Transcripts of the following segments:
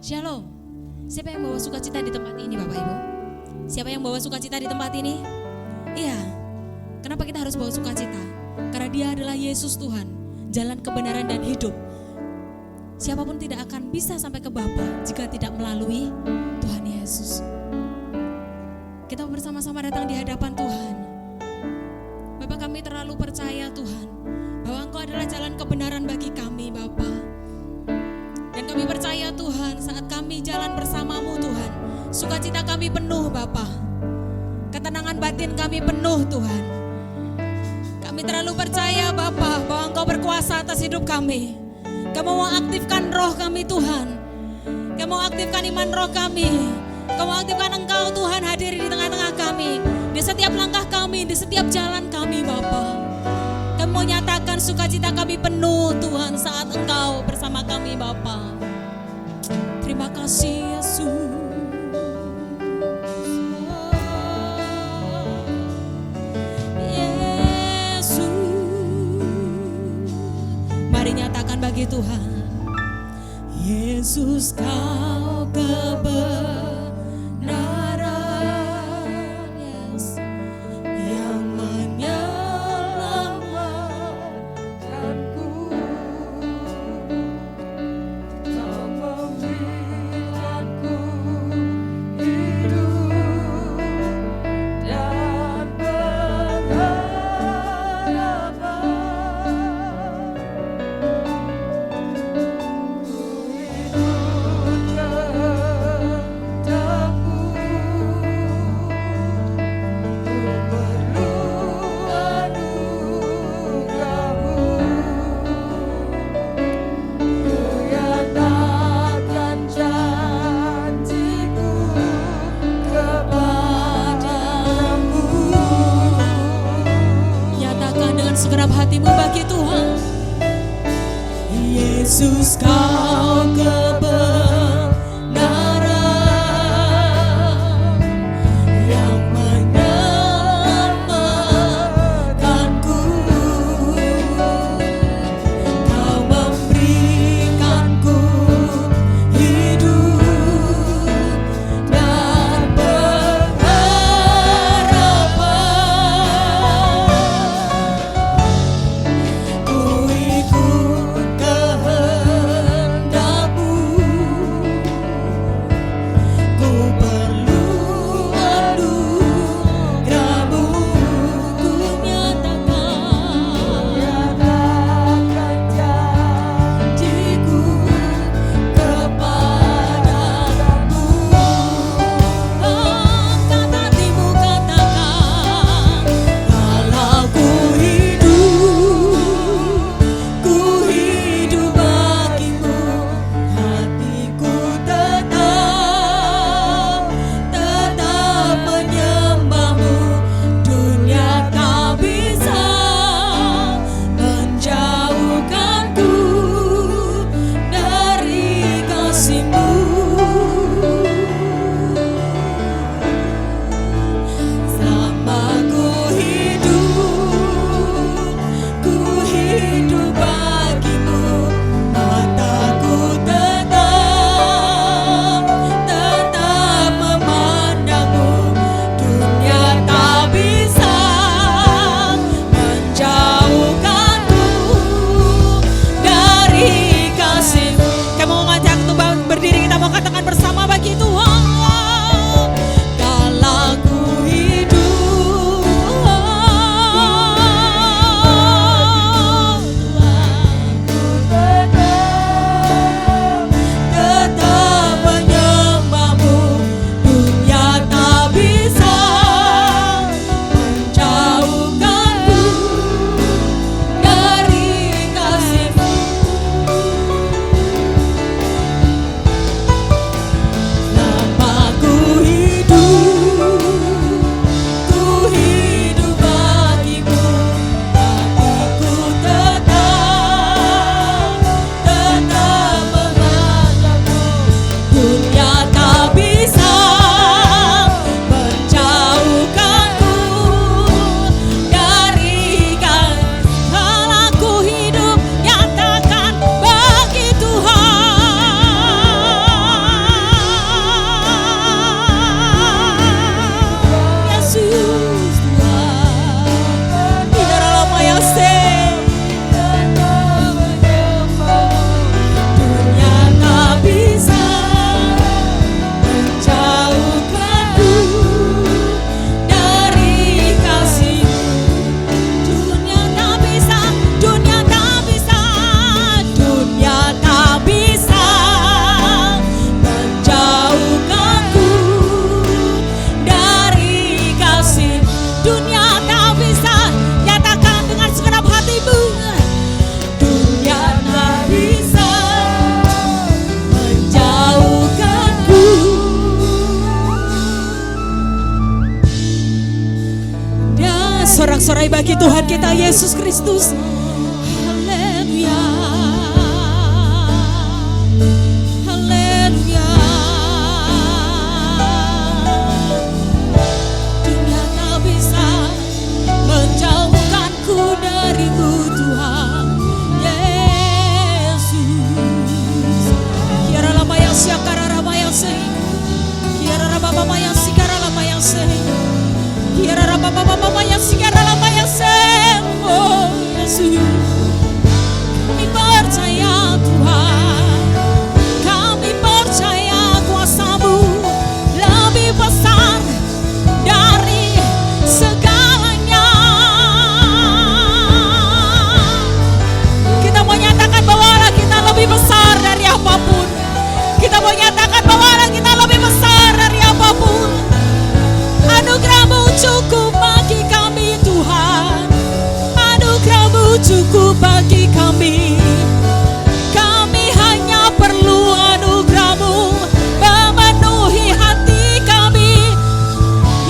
Shalom. Siapa yang bawa sukacita di tempat ini, Bapak Ibu? Siapa yang bawa sukacita di tempat ini? Iya. Kenapa kita harus bawa sukacita? Karena Dia adalah Yesus Tuhan, jalan kebenaran dan hidup. Siapapun tidak akan bisa sampai ke Bapa jika tidak melalui Tuhan Yesus. Kita bersama-sama datang di hadapan Tuhan. Bapak, kami terlalu percaya Tuhan bahwa Engkau adalah jalan kebenaran bagi kami, Bapa. Dan kami percaya Tuhan, saat kami jalan bersamamu Tuhan, sukacita kami penuh Bapa. Ketenangan batin kami penuh Tuhan. Kami terlalu percaya Bapa bahwa Engkau berkuasa atas hidup kami. Kamu mau aktifkan roh kami Tuhan. Kamu mau aktifkan iman roh kami. Kamu mau aktifkan Engkau Tuhan hadir di tengah-tengah kami. Di setiap langkah kami, di setiap jalan kami Bapa. Kami mau nyatakan sukacita kami penuh Tuhan saat Engkau bersama kami Bapa. Terima kasih Yesus. Mari nyatakan bagi Tuhan, Yesus Kau kebenaran, yes, yang menyelamatkanku. Kau memberikanku hidup dan pengharapan. Segenap hatimu bagi Tuhan. Yesus Kau kebenaran yang menyelamatkanku. Kau memberikanku hidup dan pengharapan. bersorai bagi Tuhan kita Yesus Kristus. Haleluya. Haleluya. Dunia tak bisa menjauhkanku darimu Tuhan Yesus. Kiara lama yang siakara lama yang sehingga. Kiara lama mama yang sikara lama yang sehingga. Kiara lama mama yang sikara lama yang sehingga. Oh Yesus, kami percaya Tuhan, kami percaya kuasa-Mu lebih besar dari segalanya. Kita mau nyatakan bahwa Allah kita lebih besar dari apapun. Kita mau nyatakan bahwa Allah kita lebih besar dari apapun. Anugerah-Mu cukup bagi kami Tuhan. Anugerah-Mu cukup bagi kami. Kami hanya perlu anugerah-Mu memenuhi hati kami.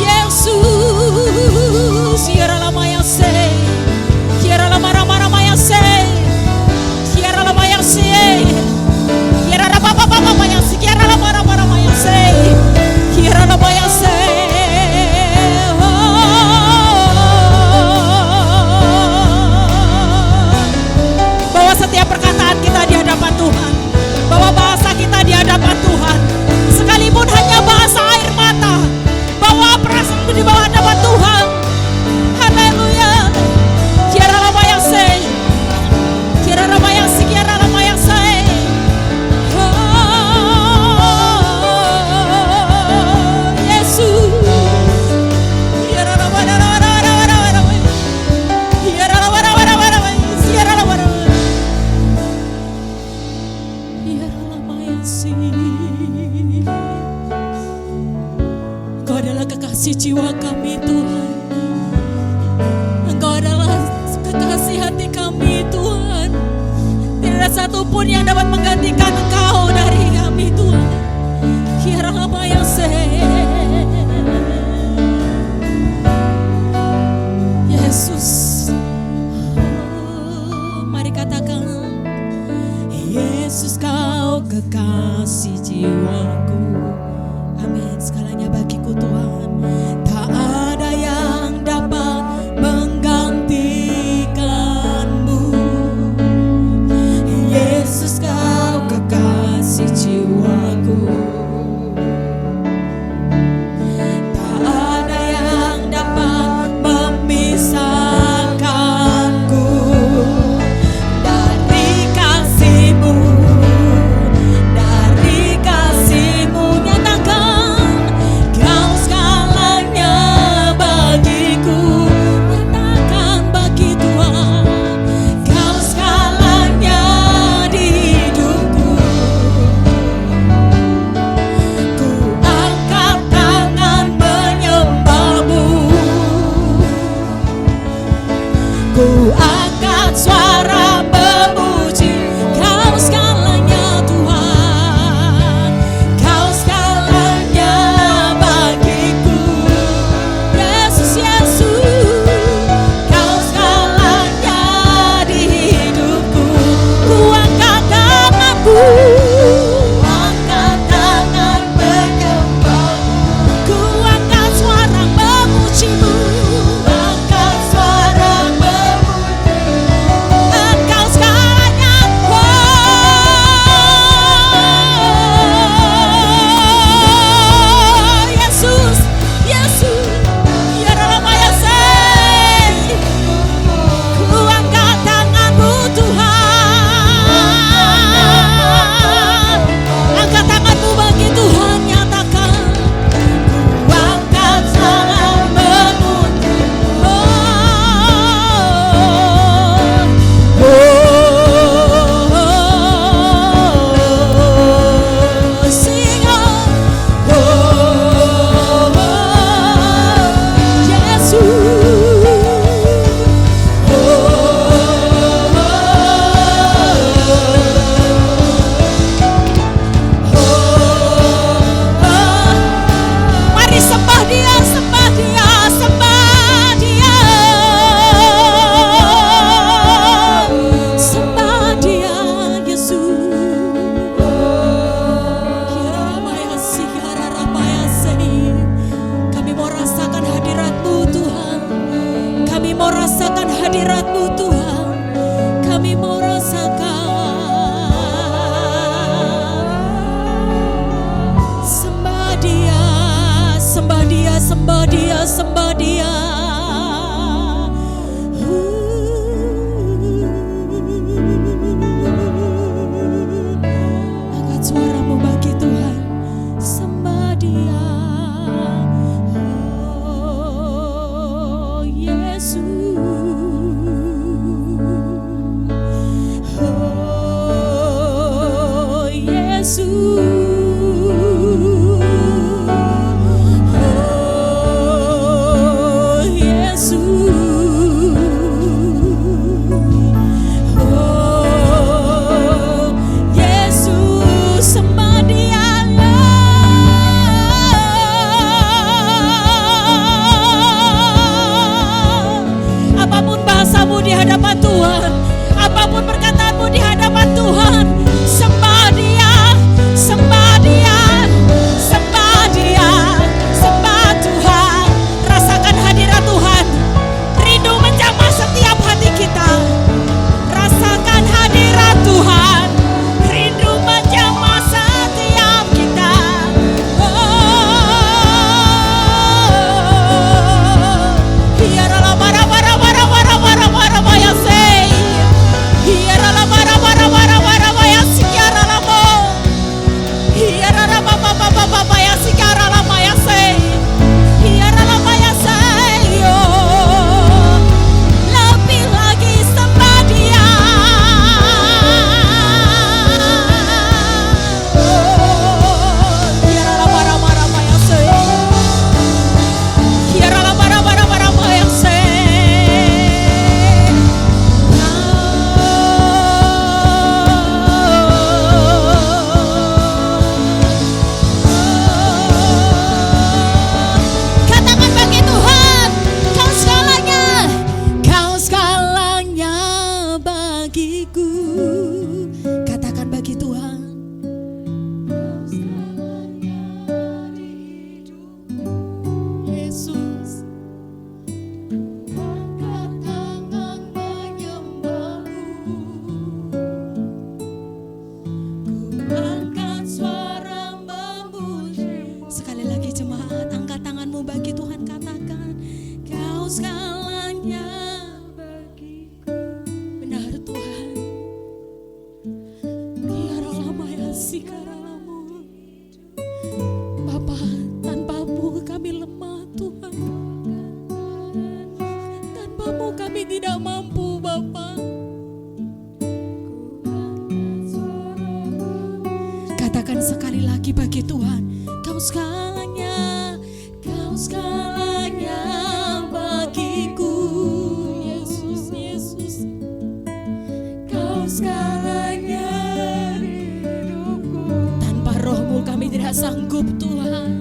Yesus, Kiara lama yang se, Kiara lama rama rama yang se, Kiara lama yang se, Kiara rama papa mama yang se, Kiara lama rama rama yang se, Kiara lama yang se. Bahwa setiap perkataan kita di hadapan Tuhan, bahwa bahasa kita di hadapan Tuhan, sekalipun hanya bahasa air mata, bahwa perasaan itu di bawah hadapan Tuhan. Haleluya. Kiara lama yang se, Kiara lama yang se, Kiara lama yang se. Yesus. Kiara lama lama lama lama lama. Kiara lama lama lama lama. Kiara lama lama. Kiara lama yang se. Engkau adalah kekasih jiwa kami Tuhan. Engkau adalah kekasih hati kami Tuhan. Tidak ada satupun yang dapat menggantikan Engkau dari kami Tuhan. Kiara lama yang se. Yesus. Oh, mari katakan, Yesus kau kekasih jiwaku. Amin. Segalanya bagiku Tuhan. Tak ada yang dapat menggantikanmu. Yesus kau kekasih jiwaku. Tak ada yang dapat memisahkanku dari kasih-Mu. Dari kasih-Mu nyatakan kau segalanya. Di hadapan Tuhan, apapun perkataanmu di hadapan Tuhan, sembah Dia, sembah Dia, sembah Dia, sembah Tuhan. Rasakan hadirat Tuhan, rindu menjamah setiap hati kita. Rasakan hadirat Tuhan, rindu menjamah setiap kita. Lebih lagi sembah Dia. Katakan bagi Tuhan, Kau segalanya, Kau segalanya bagiku. Katakan bagi Tuhan, Kau segalanya di hidupku, Yesus. Angkat tangan menyembahmu, ku angkat suara memuji. Sekali lagi jemaat, angkat tanganmu bagi Tuhan, katakan, Kau segalanya bagiku. Benar Tuhan. Bapa, tanpa-Mu kami lemah Tuhan. Tanpa-Mu kami tidak mampu Bapa. Katakan sekali lagi bagi Tuhan, Kau segalanya, Kau segalanya bagiku, Yesus, Yesus. Kau segalanya hidupku. Tanpa Roh-Mu kami tidak sanggup Tuhan.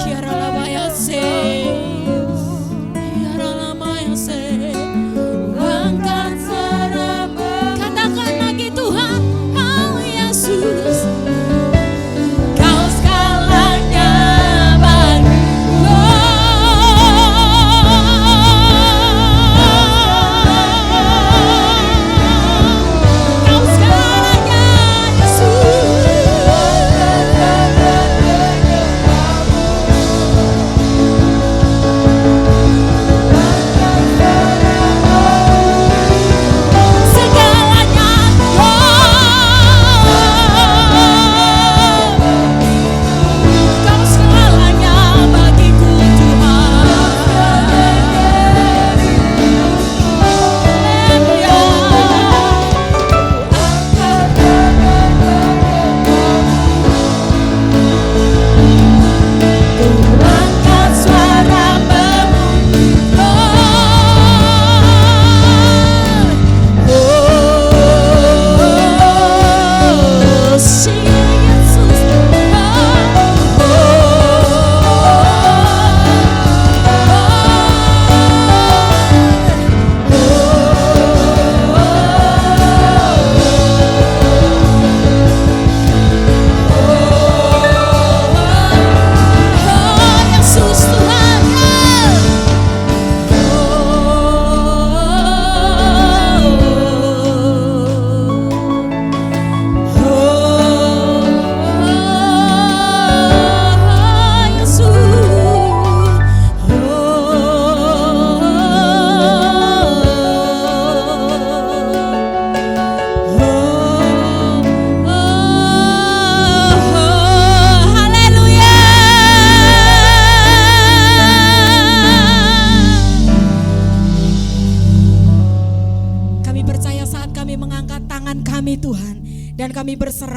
Kiara lama ya se, kiara lama ya se. Angkat suaramu, katakan lagi Tuhan, Kau Yesus. Kau segalanya bagiku. Kau segalanya Yesus.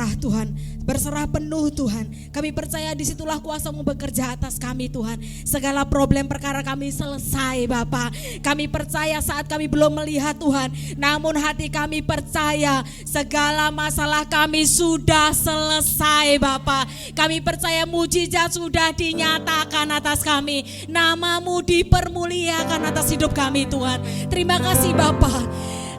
berserah Tuhan, berserah penuh Tuhan. Kami percaya disitulah kuasa-Mu bekerja atas kami Tuhan. Segala problem perkara kami selesai Bapa. Kami percaya saat kami belum melihat Tuhan, namun hati kami percaya segala masalah kami sudah selesai Bapa. Kami percaya mujizat sudah dinyatakan atas kami, nama-Mu dipermuliakan atas hidup kami Tuhan. Terima kasih Bapa.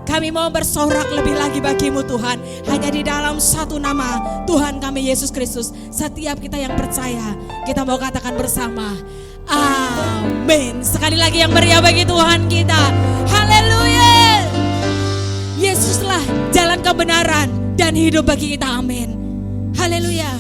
Kami mau bersorak lebih lagi bagi-Mu Tuhan. Hanya di dalam satu nama Tuhan kami Yesus Kristus. Setiap kita yang percaya, kita mau katakan bersama, amin. Sekali lagi yang meriah bagi Tuhan kita. Haleluya. Yesuslah jalan kebenaran dan hidup bagi kita, amin. Haleluya.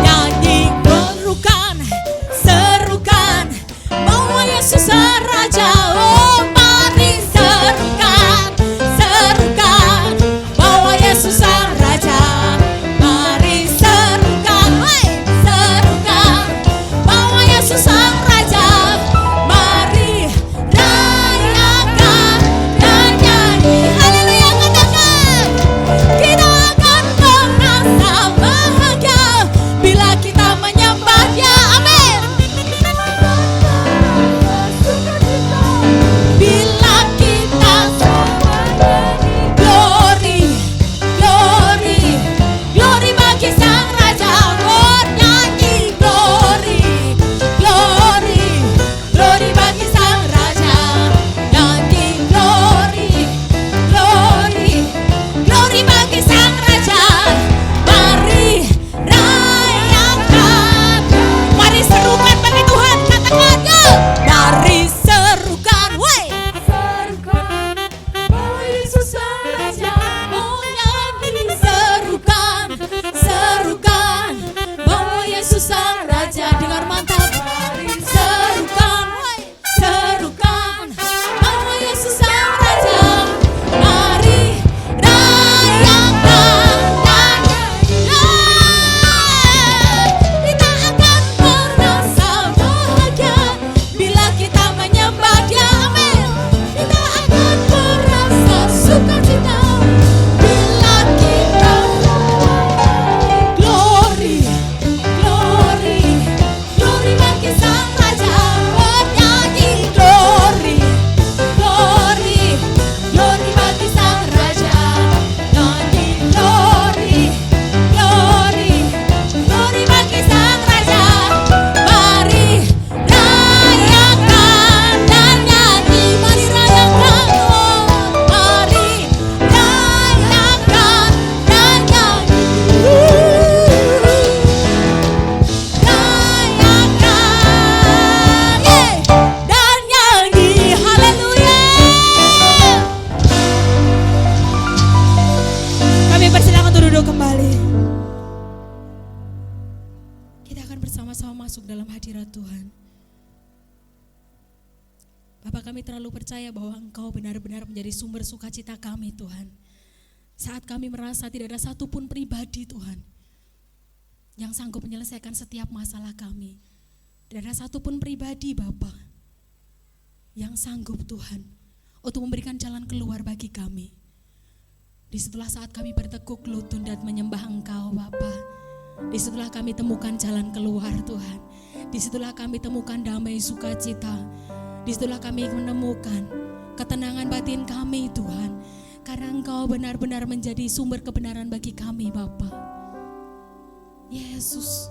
Nyanyi bersama-sama masuk dalam hadirat Tuhan. Bapak, kami terlalu percaya bahwa Engkau benar-benar menjadi sumber sukacita kami Tuhan. Saat kami merasa tidak ada satupun pribadi Tuhan yang sanggup menyelesaikan setiap masalah kami. Tidak ada satupun pribadi Bapa yang sanggup Tuhan untuk memberikan jalan keluar bagi kami. Disitulah saat kami bertekuk lutut dan menyembah Engkau Bapa. Disitulah kami temukan jalan keluar Tuhan. Disitulah kami temukan damai sukacita. Disitulah kami menemukan ketenangan batin kami Tuhan. Karena Engkau benar-benar menjadi sumber kebenaran bagi kami Bapa. Yesus,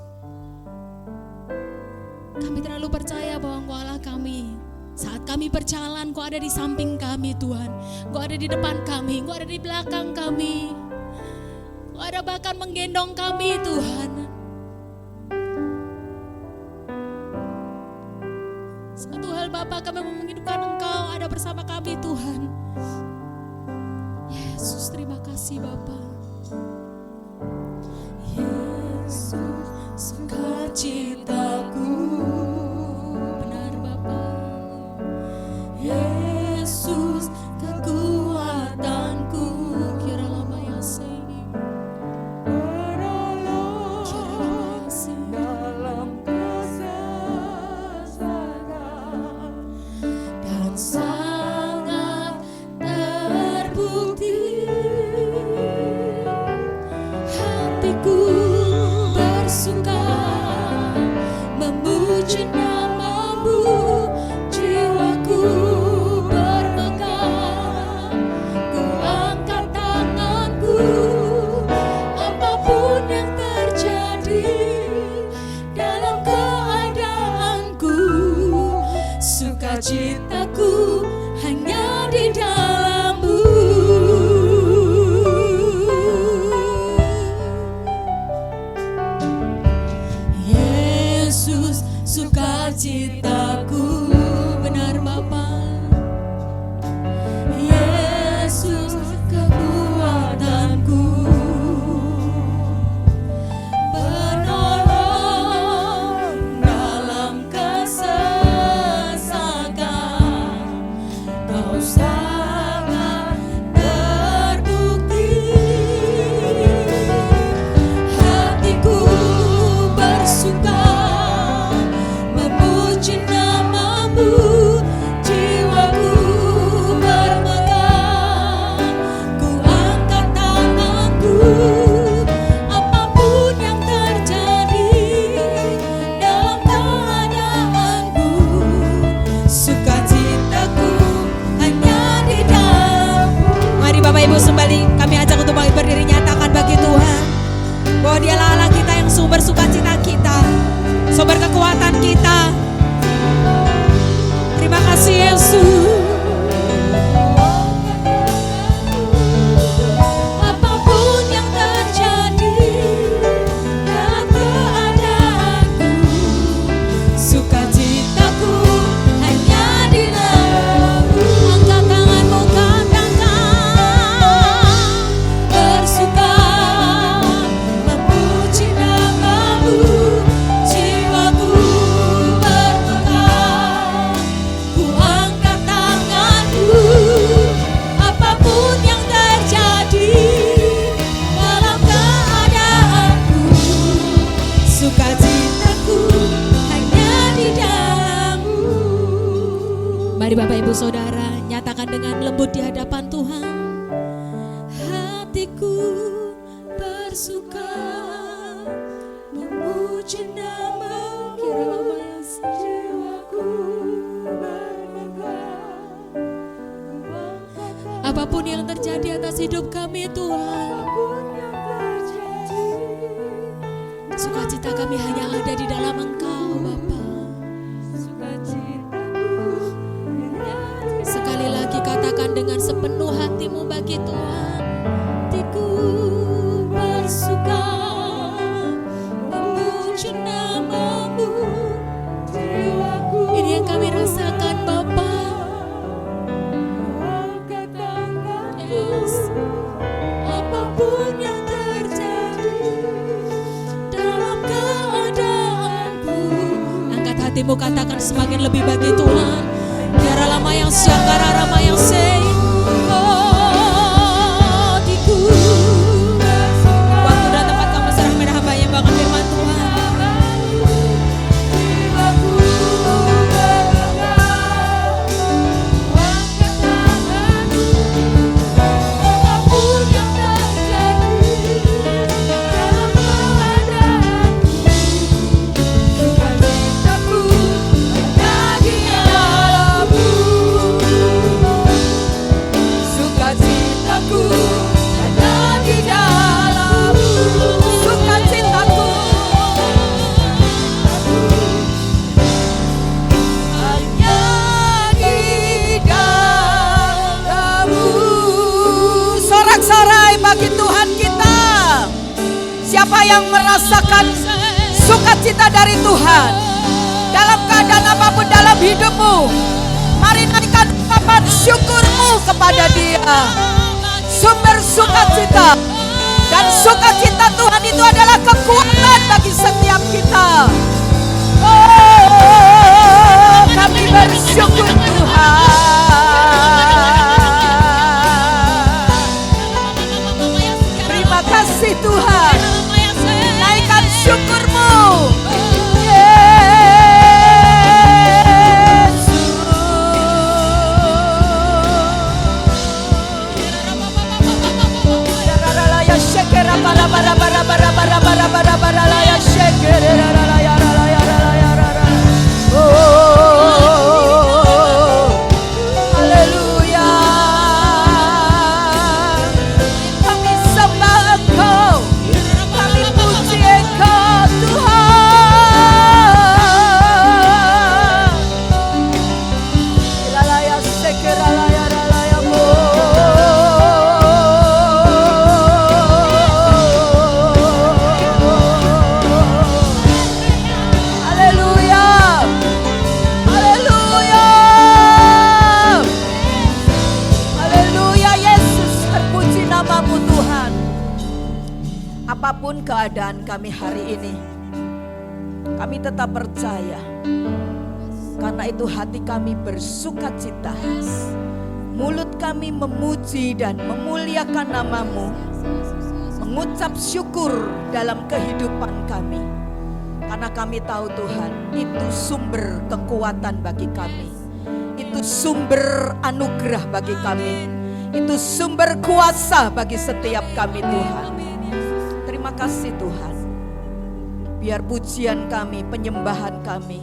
kami terlalu percaya bahwa Engkau Allah kami. Saat kami berjalan, Engkau ada di samping kami Tuhan. Engkau ada di depan kami, Engkau ada di belakang kami. Engkau ada bahkan menggendong kami Tuhan. Satu hal Bapa, kami mau menghidupkan Engkau ada bersama kami Tuhan. Yesus, terima kasih Bapa. Yesus, sukacitaku. Benar Bapa. Yesus, kekuatanku. Kira lama ya sing. Dalam kesesakan dan sangat terbukti. Hatiku bersuka memuji nama-Mu, jiwaku bermegah. Ku angkat tanganku, apapun yang terjadi dalam keadaanku. Sukacitaku hanya di dalam-Mu. Yesus, sukacitaku. Benar Bapa. Yesus, kekuatanku. Penolong dalam kesesakan. Kau sangat terbukti. Hatiku bersuka memuji nama-Mu, jiwaku bermegah. Ku angkat tanganku, apapun yang terjadi dalam keadaanku. Sukacitaku hanya di dalam-Mu. Mari Bapak Ibu kembali kami ajak untuk berdiri, nyatakan bagi Tuhan bahwa Dialah Allah kita yang sumber sukacita kita, sumber kekuatan kita. Terima kasih Yesus. Apapun yang terjadi dalam keadaanku, sukacitaku hanya di dalam-Mu. Angkat tanganmu, katakan bersuka memuji nama-Mu, jiwaku bermegah. Ku angkat tanganku, apapun yang terjadi dalam keadaanku. Sukacitaku hanya di dalam-Mu. Mari Bapak Ibu Saudara nyatakan dengan lembut di hadapan Tuhan. Hatiku bersuka memuji nama-Mu, jiwaku bermegah. Apapun yang terjadi atas hidup kami Tuhan, sukacita kami hanya ada di dalam Engkau Bapa. Sekali lagi katakan dengan sepenuh hatimu bagi Tuhan. Hatiku bersuka memuji nama-Mu, jiwaku. Ini yang kami rasakan Bapa. Yes. Apapun yang terjadi dalam keadaanku, hatimu katakan semakin lebih bagi Tuhan. Biara lama yang syakara rama yang sei. Oh, tiku. Waktu dan tempat kamu serah merah hamba-Nya bangun firman Tuhan. Siapa yang merasakan sukacita dari Tuhan dalam keadaan apapun dalam hidupmu, mari naikkan ungkapan syukurmu kepada Dia, sumber sukacita. Dan sukacita Tuhan itu adalah kekuatan bagi setiap kita. Oh, kami bersyukur Tuhan. Terima kasih Tuhan. Naikkan syukurmu. Haleluya. Kami sembah Engkau, kami puji Engkau Tuhan. Lalaya sekeralaya ralaya mo. Haleluya. Haleluya. Haleluya Yesus, terpuji namamu Tuhan. Apapun keadaan kami hari ini, kami tetap percaya. Karena itu hati kami bersukacita, mulut kami memuji dan memuliakan namamu, mengucap syukur dalam kehidupan kami. Karena kami tahu Tuhan, itu sumber kekuatan bagi kami, itu sumber anugerah bagi kami, itu sumber kuasa bagi setiap kami Tuhan. Terima kasih Tuhan. Biar pujian kami, penyembahan kami,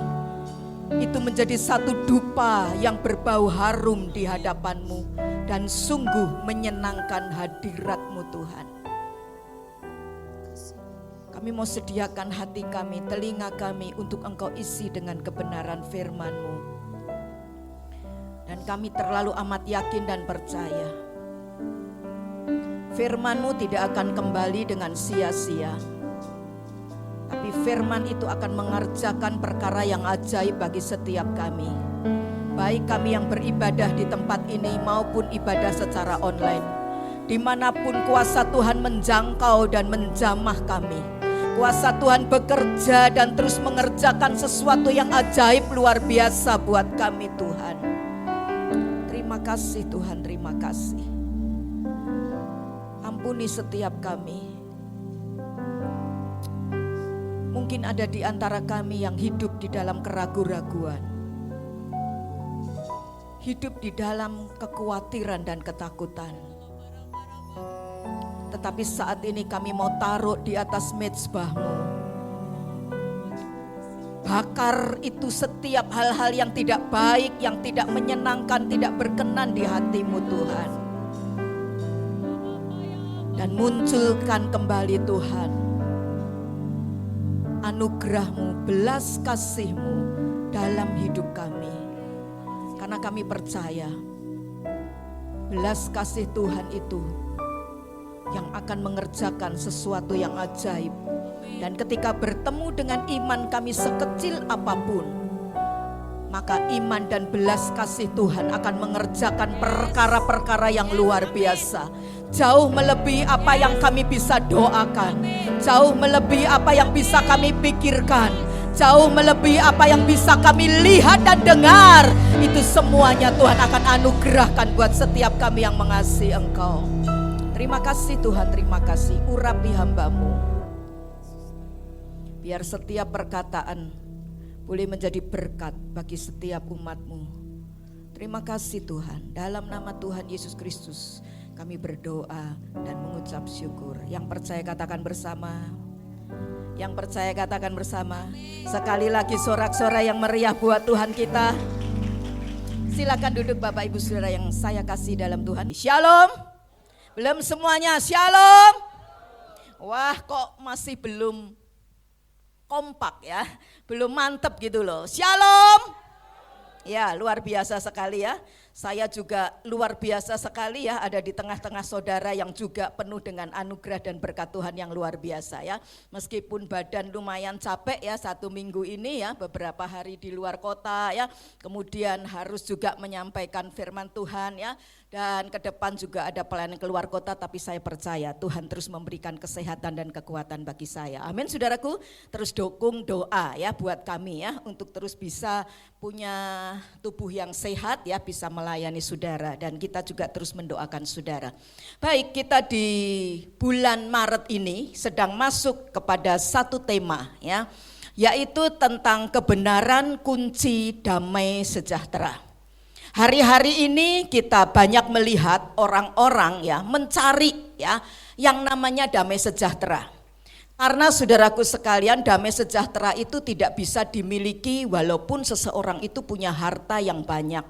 itu menjadi satu dupa yang berbau harum di hadapan-Mu dan sungguh menyenangkan hadirat-Mu Tuhan. Kami mau sediakan hati kami, telinga kami untuk Engkau isi dengan kebenaran firman-Mu. Dan kami terlalu amat yakin dan percaya firman-Mu tidak akan kembali dengan sia-sia. Tapi firman itu akan mengerjakan perkara yang ajaib bagi setiap kami. Baik kami yang beribadah di tempat ini maupun ibadah secara online. Dimanapun kuasa Tuhan menjangkau dan menjamah kami. Kuasa Tuhan bekerja dan terus mengerjakan sesuatu yang ajaib luar biasa buat kami Tuhan. Terima kasih Tuhan, terima kasih. Ampuni setiap kami. Mungkin ada di antara kami yang hidup di dalam keraguan-raguan, hidup di dalam kekhawatiran dan ketakutan. Tetapi saat ini kami mau taruh di atas mezbah-Mu. Bakar itu setiap hal-hal yang tidak baik, yang tidak menyenangkan, tidak berkenan di hati-Mu Tuhan. Dan munculkan kembali Tuhan anugerah-Mu, belas kasih-Mu dalam hidup kami. Karena kami percaya belas kasih Tuhan itu yang akan mengerjakan sesuatu yang ajaib. Dan ketika bertemu dengan iman kami sekecil apapun, maka iman dan belas kasih Tuhan akan mengerjakan perkara-perkara yang luar biasa. Jauh melebihi apa yang kami bisa doakan, jauh melebihi apa yang bisa kami pikirkan. jauh melebihi apa yang bisa kami lihat dan dengar. Itu semuanya Tuhan akan anugerahkan buat setiap kami yang mengasihi Engkau. Terima kasih Tuhan, terima kasih. Urapi hamba-Mu, biar setiap perkataan boleh menjadi berkat bagi setiap umat-Mu. Terima kasih Tuhan, dalam nama Tuhan Yesus Kristus kami berdoa dan mengucap syukur. Yang percaya katakan bersama. Yang percaya katakan bersama. Sekali lagi sorak-sorai yang meriah buat Tuhan kita. Silakan duduk Bapak Ibu Saudara yang saya kasih dalam Tuhan. Shalom. Belum semuanya shalom. Wah, kok masih belum kompak ya. Belum mantep gitu loh. Shalom. Ya, luar biasa sekali ya. Saya juga luar biasa sekali ya, ada di tengah-tengah saudara yang juga penuh dengan anugerah dan berkat Tuhan yang luar biasa ya. Meskipun badan lumayan capek ya 1 minggu ini ya, beberapa hari di luar kota ya. Kemudian harus juga menyampaikan firman Tuhan ya. Dan ke depan juga ada pelayanan keluar kota, tapi saya percaya Tuhan terus memberikan kesehatan dan kekuatan bagi saya. Amin saudaraku, terus dukung doa ya buat kami ya, untuk terus bisa punya tubuh yang sehat ya, bisa melayani saudara, dan kita juga terus mendoakan saudara. Baik, kita di bulan Maret ini sedang masuk kepada satu tema ya, yaitu tentang kebenaran kunci damai sejahtera. Hari-hari ini kita banyak melihat orang-orang ya mencari ya yang namanya damai sejahtera. Karena saudaraku sekalian, damai sejahtera itu tidak bisa dimiliki walaupun seseorang itu punya harta yang banyak.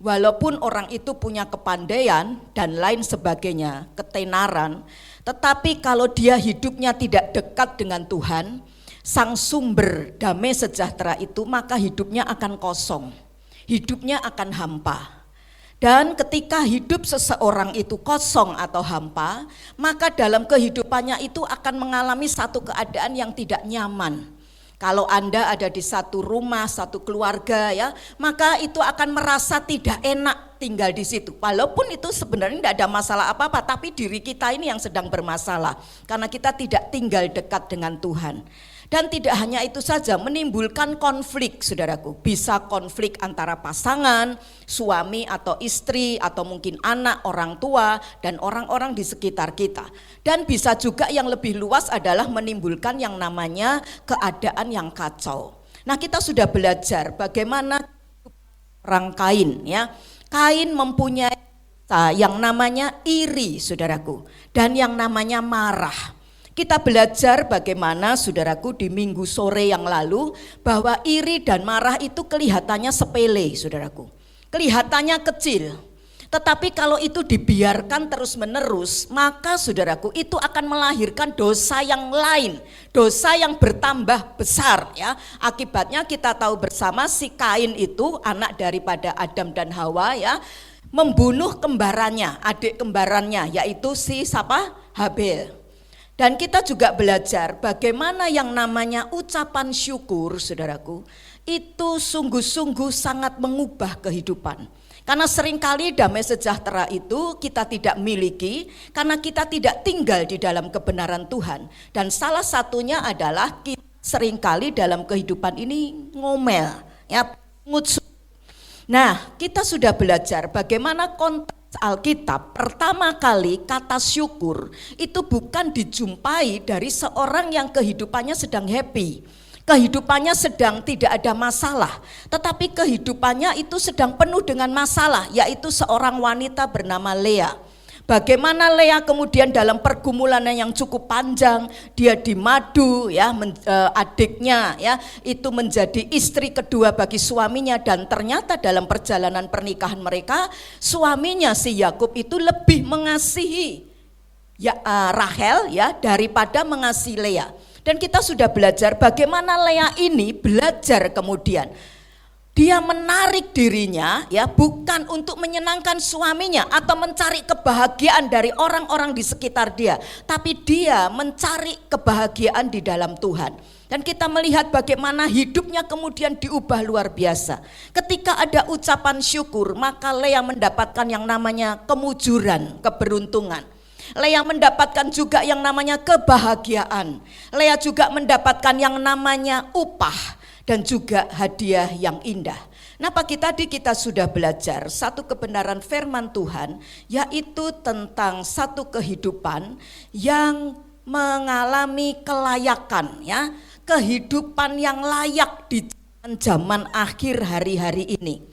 Walaupun orang itu punya kepandaian dan lain sebagainya, ketenaran, tetapi kalau dia hidupnya tidak dekat dengan Tuhan, sang sumber damai sejahtera itu, maka hidupnya akan kosong. Hidupnya akan hampa. Dan ketika hidup seseorang itu kosong atau hampa, maka dalam kehidupannya itu akan mengalami satu keadaan yang tidak nyaman. Kalau Anda ada di satu rumah, satu keluarga ya, maka itu akan merasa tidak enak tinggal di situ. Walaupun itu sebenarnya tidak ada masalah apa-apa, tapi diri kita ini yang sedang bermasalah karena kita tidak tinggal dekat dengan Tuhan. Dan tidak hanya itu saja, menimbulkan konflik saudaraku. Bisa konflik antara pasangan, suami atau istri, atau mungkin anak, orang tua, dan orang-orang di sekitar kita. Dan bisa juga yang lebih luas adalah menimbulkan yang namanya keadaan yang kacau. Nah, kita sudah belajar bagaimana orang Kain ya. Kain mempunyai yang namanya iri saudaraku, dan yang namanya marah. Kita belajar bagaimana saudaraku di minggu sore yang lalu bahwa iri dan marah itu kelihatannya sepele saudaraku, kelihatannya kecil, tetapi kalau itu dibiarkan terus menerus maka saudaraku itu akan melahirkan dosa yang lain, dosa yang bertambah besar ya. Akibatnya kita tahu bersama si Kain itu anak daripada Adam dan Hawa ya, membunuh kembarannya, adik kembarannya, yaitu si siapa? Habel. Dan kita juga belajar bagaimana yang namanya ucapan syukur saudaraku, itu sungguh-sungguh sangat mengubah kehidupan. Karena seringkali damai sejahtera itu kita tidak miliki karena kita tidak tinggal di dalam kebenaran Tuhan. Dan salah satunya adalah kita seringkali dalam kehidupan ini ngomel ya, Nah, kita sudah belajar bagaimana konteks Alkitab pertama kali kata syukur itu bukan dijumpai dari seorang yang kehidupannya sedang happy, kehidupannya sedang tidak ada masalah, tetapi kehidupannya itu sedang penuh dengan masalah, yaitu seorang wanita bernama Lea. Bagaimana Lea kemudian dalam pergumulannya yang cukup panjang, dia dimadu ya, adiknya ya itu menjadi istri kedua bagi suaminya, dan ternyata dalam perjalanan pernikahan mereka suaminya si Yakub itu lebih mengasihi Rahel ya daripada mengasihi Lea. Dan kita sudah belajar bagaimana Lea ini belajar kemudian dia menarik dirinya ya bukan untuk menyenangkan suaminya atau mencari kebahagiaan dari orang-orang di sekitar dia, tapi dia mencari kebahagiaan di dalam Tuhan. Dan kita melihat bagaimana hidupnya kemudian diubah luar biasa. Ketika ada ucapan syukur, maka Lea mendapatkan yang namanya kemujuran, keberuntungan. Lea mendapatkan juga yang namanya kebahagiaan. Lea juga mendapatkan yang namanya upah. dan juga hadiah yang indah. Nah, pagi tadi kita sudah belajar satu kebenaran firman Tuhan, yaitu tentang satu kehidupan yang mengalami kelayakan, ya, kehidupan yang layak di zaman akhir hari-hari ini.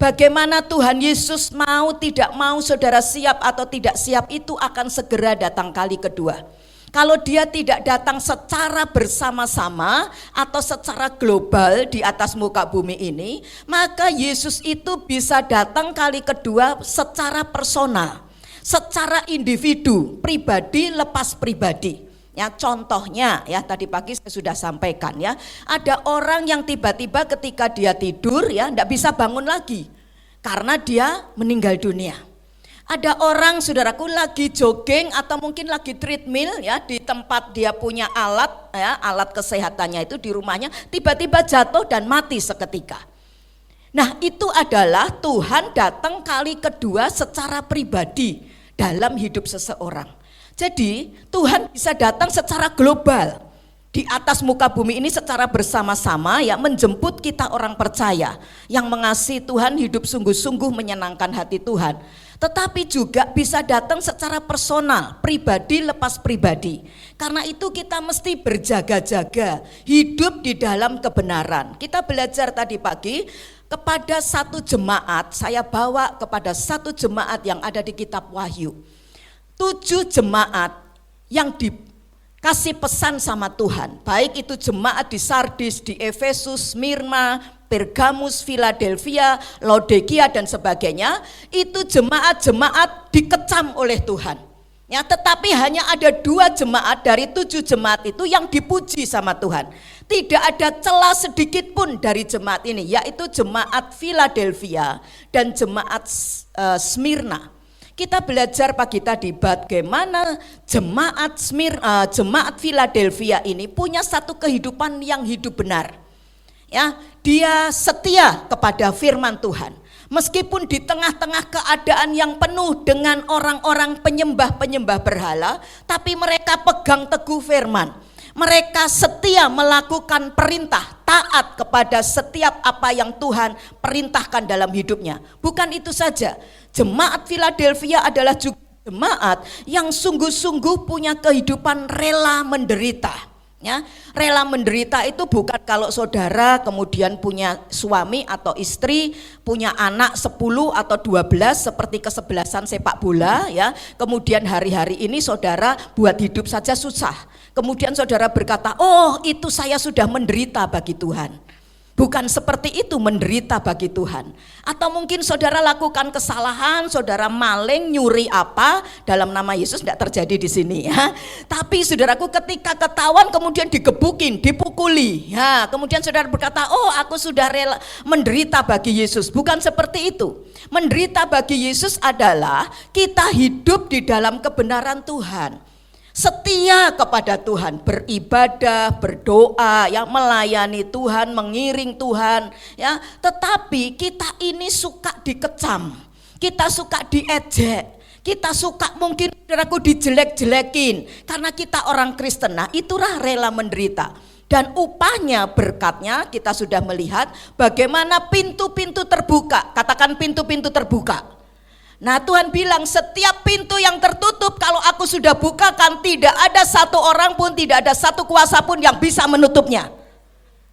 Bagaimana Tuhan Yesus mau tidak mau saudara siap atau tidak siap itu akan segera datang kali kedua. Kalau dia tidak datang secara bersama-sama atau secara global di atas muka bumi ini, maka Yesus itu bisa datang kali kedua secara personal, secara individu, pribadi lepas pribadi. Ya, contohnya ya tadi pagi saya sudah sampaikan ya, ada orang yang tiba-tiba ketika dia tidur ya tidak bisa bangun lagi karena dia meninggal dunia. Ada orang saudaraku lagi jogging atau mungkin lagi treadmill ya di tempat dia punya alat ya, alat kesehatannya itu di rumahnya, tiba-tiba jatuh dan mati seketika. Nah, itu adalah Tuhan datang kali kedua secara pribadi dalam hidup seseorang. Jadi Tuhan bisa datang secara global di atas muka bumi ini secara bersama-sama ya, menjemput kita orang percaya yang mengasihi Tuhan, hidup sungguh-sungguh menyenangkan hati Tuhan. Tetapi juga bisa datang secara personal, pribadi lepas pribadi. Karena itu kita mesti berjaga-jaga, hidup di dalam kebenaran. Kita belajar tadi pagi kepada satu jemaat, saya bawa kepada satu jemaat yang ada di kitab Wahyu. 7 jemaat yang dikasih pesan sama Tuhan, baik itu jemaat di Sardis, di Efesus, Smyrna, Pergamus, Philadelphia, Laodikia dan sebagainya, itu jemaat-jemaat dikecam oleh Tuhan. Ya, tetapi hanya ada 2 jemaat dari 7 jemaat itu yang dipuji sama Tuhan. Tidak ada celah sedikit pun dari jemaat ini, yaitu jemaat Philadelphia dan jemaat Smyrna. Kita belajar pagi tadi bagaimana jemaat Philadelphia ini punya satu kehidupan yang hidup benar. Ya, dia setia kepada firman Tuhan. Meskipun di tengah-tengah keadaan yang penuh dengan orang-orang penyembah-penyembah berhala, tapi mereka pegang teguh firman. Mereka setia melakukan perintah, taat kepada setiap apa yang Tuhan perintahkan dalam hidupnya. Bukan itu saja, jemaat Philadelphia adalah juga jemaat yang sungguh-sungguh punya kehidupan rela menderita. Ya, rela menderita itu bukan kalau saudara kemudian punya suami atau istri, punya anak 10 atau 12 seperti kesebelasan sepak bola ya. Kemudian hari-hari ini saudara buat hidup saja susah. Kemudian saudara berkata, "Oh, itu saya sudah menderita bagi Tuhan." Bukan seperti itu menderita bagi Tuhan. Atau mungkin saudara lakukan kesalahan, saudara maling, nyuri apa, dalam nama Yesus tidak terjadi di sini ya. Tapi saudaraku ketika ketahuan kemudian digebukin, dipukuli. Ya, kemudian saudara berkata, "Oh, aku sudah rela menderita bagi Yesus." Bukan seperti itu. Menderita bagi Yesus adalah kita hidup di dalam kebenaran Tuhan. Setia kepada Tuhan, beribadah, berdoa, yang melayani Tuhan, mengiring Tuhan, ya. Tetapi kita ini suka dikecam, kita suka diejek, kita suka mungkin saudaraku dijelek-jelekin karena kita orang Kristen. Nah, itulah rela menderita. Dan upahnya, berkatnya kita sudah melihat bagaimana pintu-pintu terbuka. Katakan pintu-pintu terbuka. Nah, Tuhan bilang setiap pintu yang tertutup kalau aku sudah bukakan, tidak ada satu orang pun, tidak ada satu kuasa pun yang bisa menutupnya.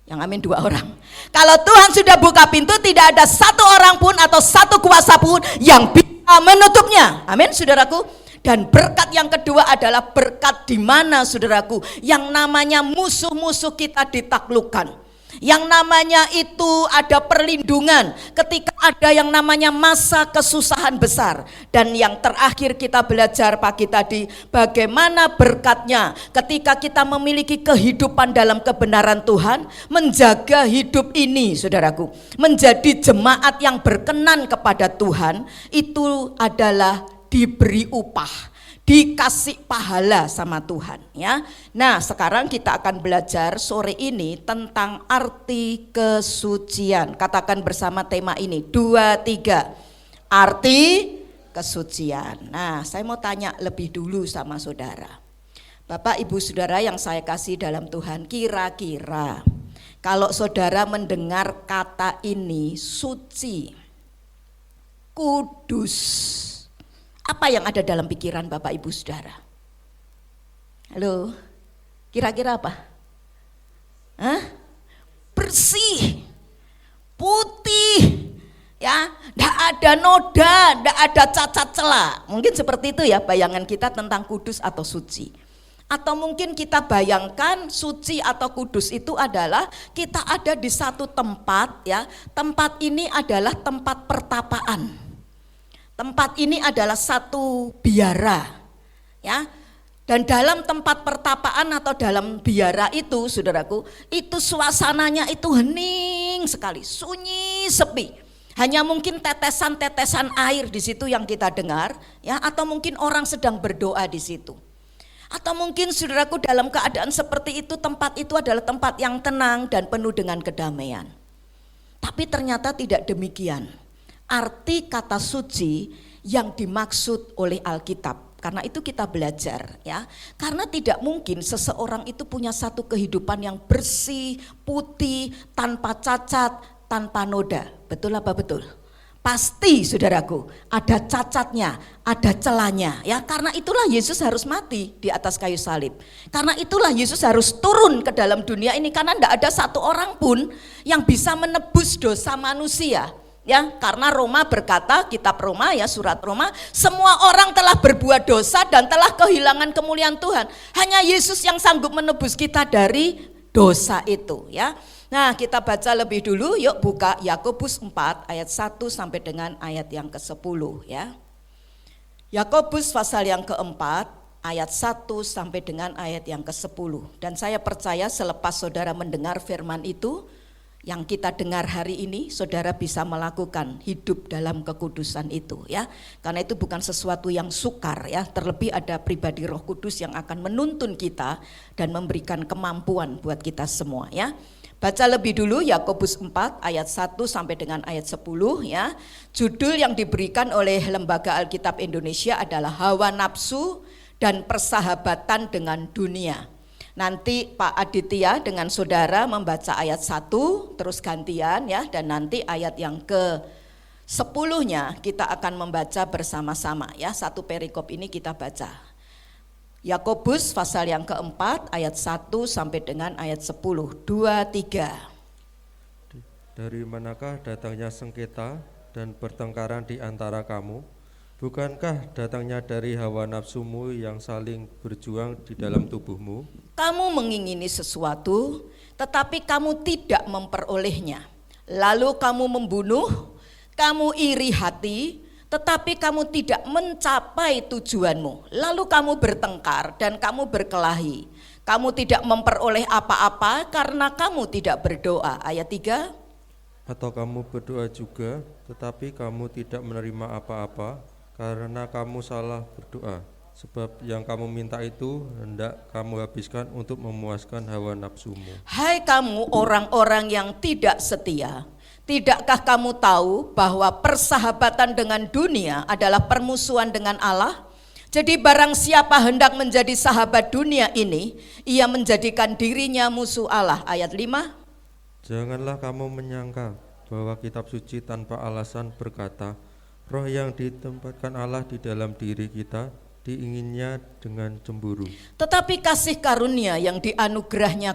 Yang amin 2 orang. Kalau Tuhan sudah buka pintu, tidak ada satu orang pun atau satu kuasa pun yang bisa menutupnya. Amin saudaraku. Dan berkat yang kedua adalah berkat di mana saudaraku, yang namanya musuh-musuh kita ditaklukkan. Yang namanya itu ada perlindungan ketika ada yang namanya masa kesusahan besar. Dan yang terakhir kita belajar pagi tadi bagaimana berkatnya ketika kita memiliki kehidupan dalam kebenaran Tuhan, menjaga hidup ini saudaraku, menjadi jemaat yang berkenan kepada Tuhan, itu adalah diberi upah, dikasih pahala sama Tuhan ya. Nah, sekarang kita akan belajar sore ini tentang arti kesucian. Katakan bersama tema ini, 2, 3. Arti kesucian. Nah, saya mau tanya lebih dulu sama saudara. Bapak, Ibu, Saudara yang saya kasih dalam Tuhan, kira-kira Kalau saudara mendengar kata ini, suci, kudus, apa yang ada dalam pikiran Bapak Ibu Saudara? Halo, kira-kira apa? Hah? Bersih, putih, ya, tidak ada noda, tidak ada cacat celah. Mungkin seperti itu ya bayangan kita tentang kudus atau suci. Atau mungkin kita bayangkan suci atau kudus itu adalah kita ada di satu tempat, ya. Tempat ini adalah tempat pertapaan. Tempat ini adalah satu biara, ya. Dan dalam tempat pertapaan atau dalam biara itu, saudaraku, itu suasananya itu hening sekali, sunyi, sepi. Hanya mungkin tetesan-tetesan air di situ yang kita dengar, ya, atau mungkin orang sedang berdoa di situ. Atau mungkin saudaraku dalam keadaan seperti itu, tempat itu adalah tempat yang tenang dan penuh dengan kedamaian. Tapi ternyata tidak demikian. Arti kata suci yang dimaksud oleh Alkitab, karena itu kita belajar, ya. Karena tidak mungkin seseorang itu punya satu kehidupan yang bersih, putih, tanpa cacat, tanpa noda. Betul apa betul? Pasti saudaraku ada cacatnya, ada celahnya, ya. Karena itulah Yesus harus mati di atas kayu salib. Karena itulah Yesus harus turun ke dalam dunia ini, karena tidak ada satu orang pun yang bisa menebus dosa manusia, ya. Karena Roma berkata, kitab Roma, ya, surat Roma, semua orang telah berbuat dosa dan telah kehilangan kemuliaan Tuhan. Hanya Yesus yang sanggup menebus kita dari dosa itu, ya. Nah, kita baca lebih dulu, yuk buka Yakobus 4 ayat 1 sampai dengan ayat yang ke-10, ya. Yakobus pasal yang keempat ayat 1 sampai dengan ayat yang ke-10. Dan saya percaya selepas saudara mendengar firman itu, yang kita dengar hari ini, saudara bisa melakukan hidup dalam kekudusan itu, ya. Karena itu bukan sesuatu yang sukar, ya. Terlebih ada pribadi Roh Kudus yang akan menuntun kita dan memberikan kemampuan buat kita semua, ya. Baca lebih dulu Yakobus 4 ayat 1 sampai dengan ayat 10, ya. Judul yang diberikan oleh Lembaga Alkitab Indonesia adalah Hawa Nafsu dan Persahabatan dengan Dunia. Nanti Pak Aditya dengan saudara membaca ayat 1 terus gantian, ya, dan nanti ayat yang ke-10-nya kita akan membaca bersama-sama, ya. Satu perikop ini kita baca. Yakobus pasal yang keempat ayat 1 sampai dengan ayat 10. 2, 3. Dari manakah datangnya sengketa dan pertengkaran di antara kamu? Bukankah datangnya dari hawa nafsumu yang saling berjuang di dalam tubuhmu? Kamu mengingini sesuatu, tetapi kamu tidak memperolehnya. Lalu kamu membunuh, kamu iri hati, tetapi kamu tidak mencapai tujuanmu. Lalu kamu bertengkar dan kamu berkelahi. Kamu tidak memperoleh apa-apa karena kamu tidak berdoa. Ayat 3. Atau kamu berdoa juga, tetapi kamu tidak menerima apa-apa karena kamu salah berdoa. Sebab yang kamu minta itu hendak kamu habiskan untuk memuaskan hawa nafsumu. Hai kamu orang-orang yang tidak setia, tidakkah kamu tahu bahwa persahabatan dengan dunia adalah permusuhan dengan Allah? Jadi barang siapa hendak menjadi sahabat dunia ini, ia menjadikan dirinya musuh Allah. Ayat 5. Janganlah kamu menyangka bahwa kitab suci tanpa alasan berkata, roh yang ditempatkan Allah di dalam diri kita diinginnya dengan cemburu. Tetapi kasih karunia yang dianugerahkannya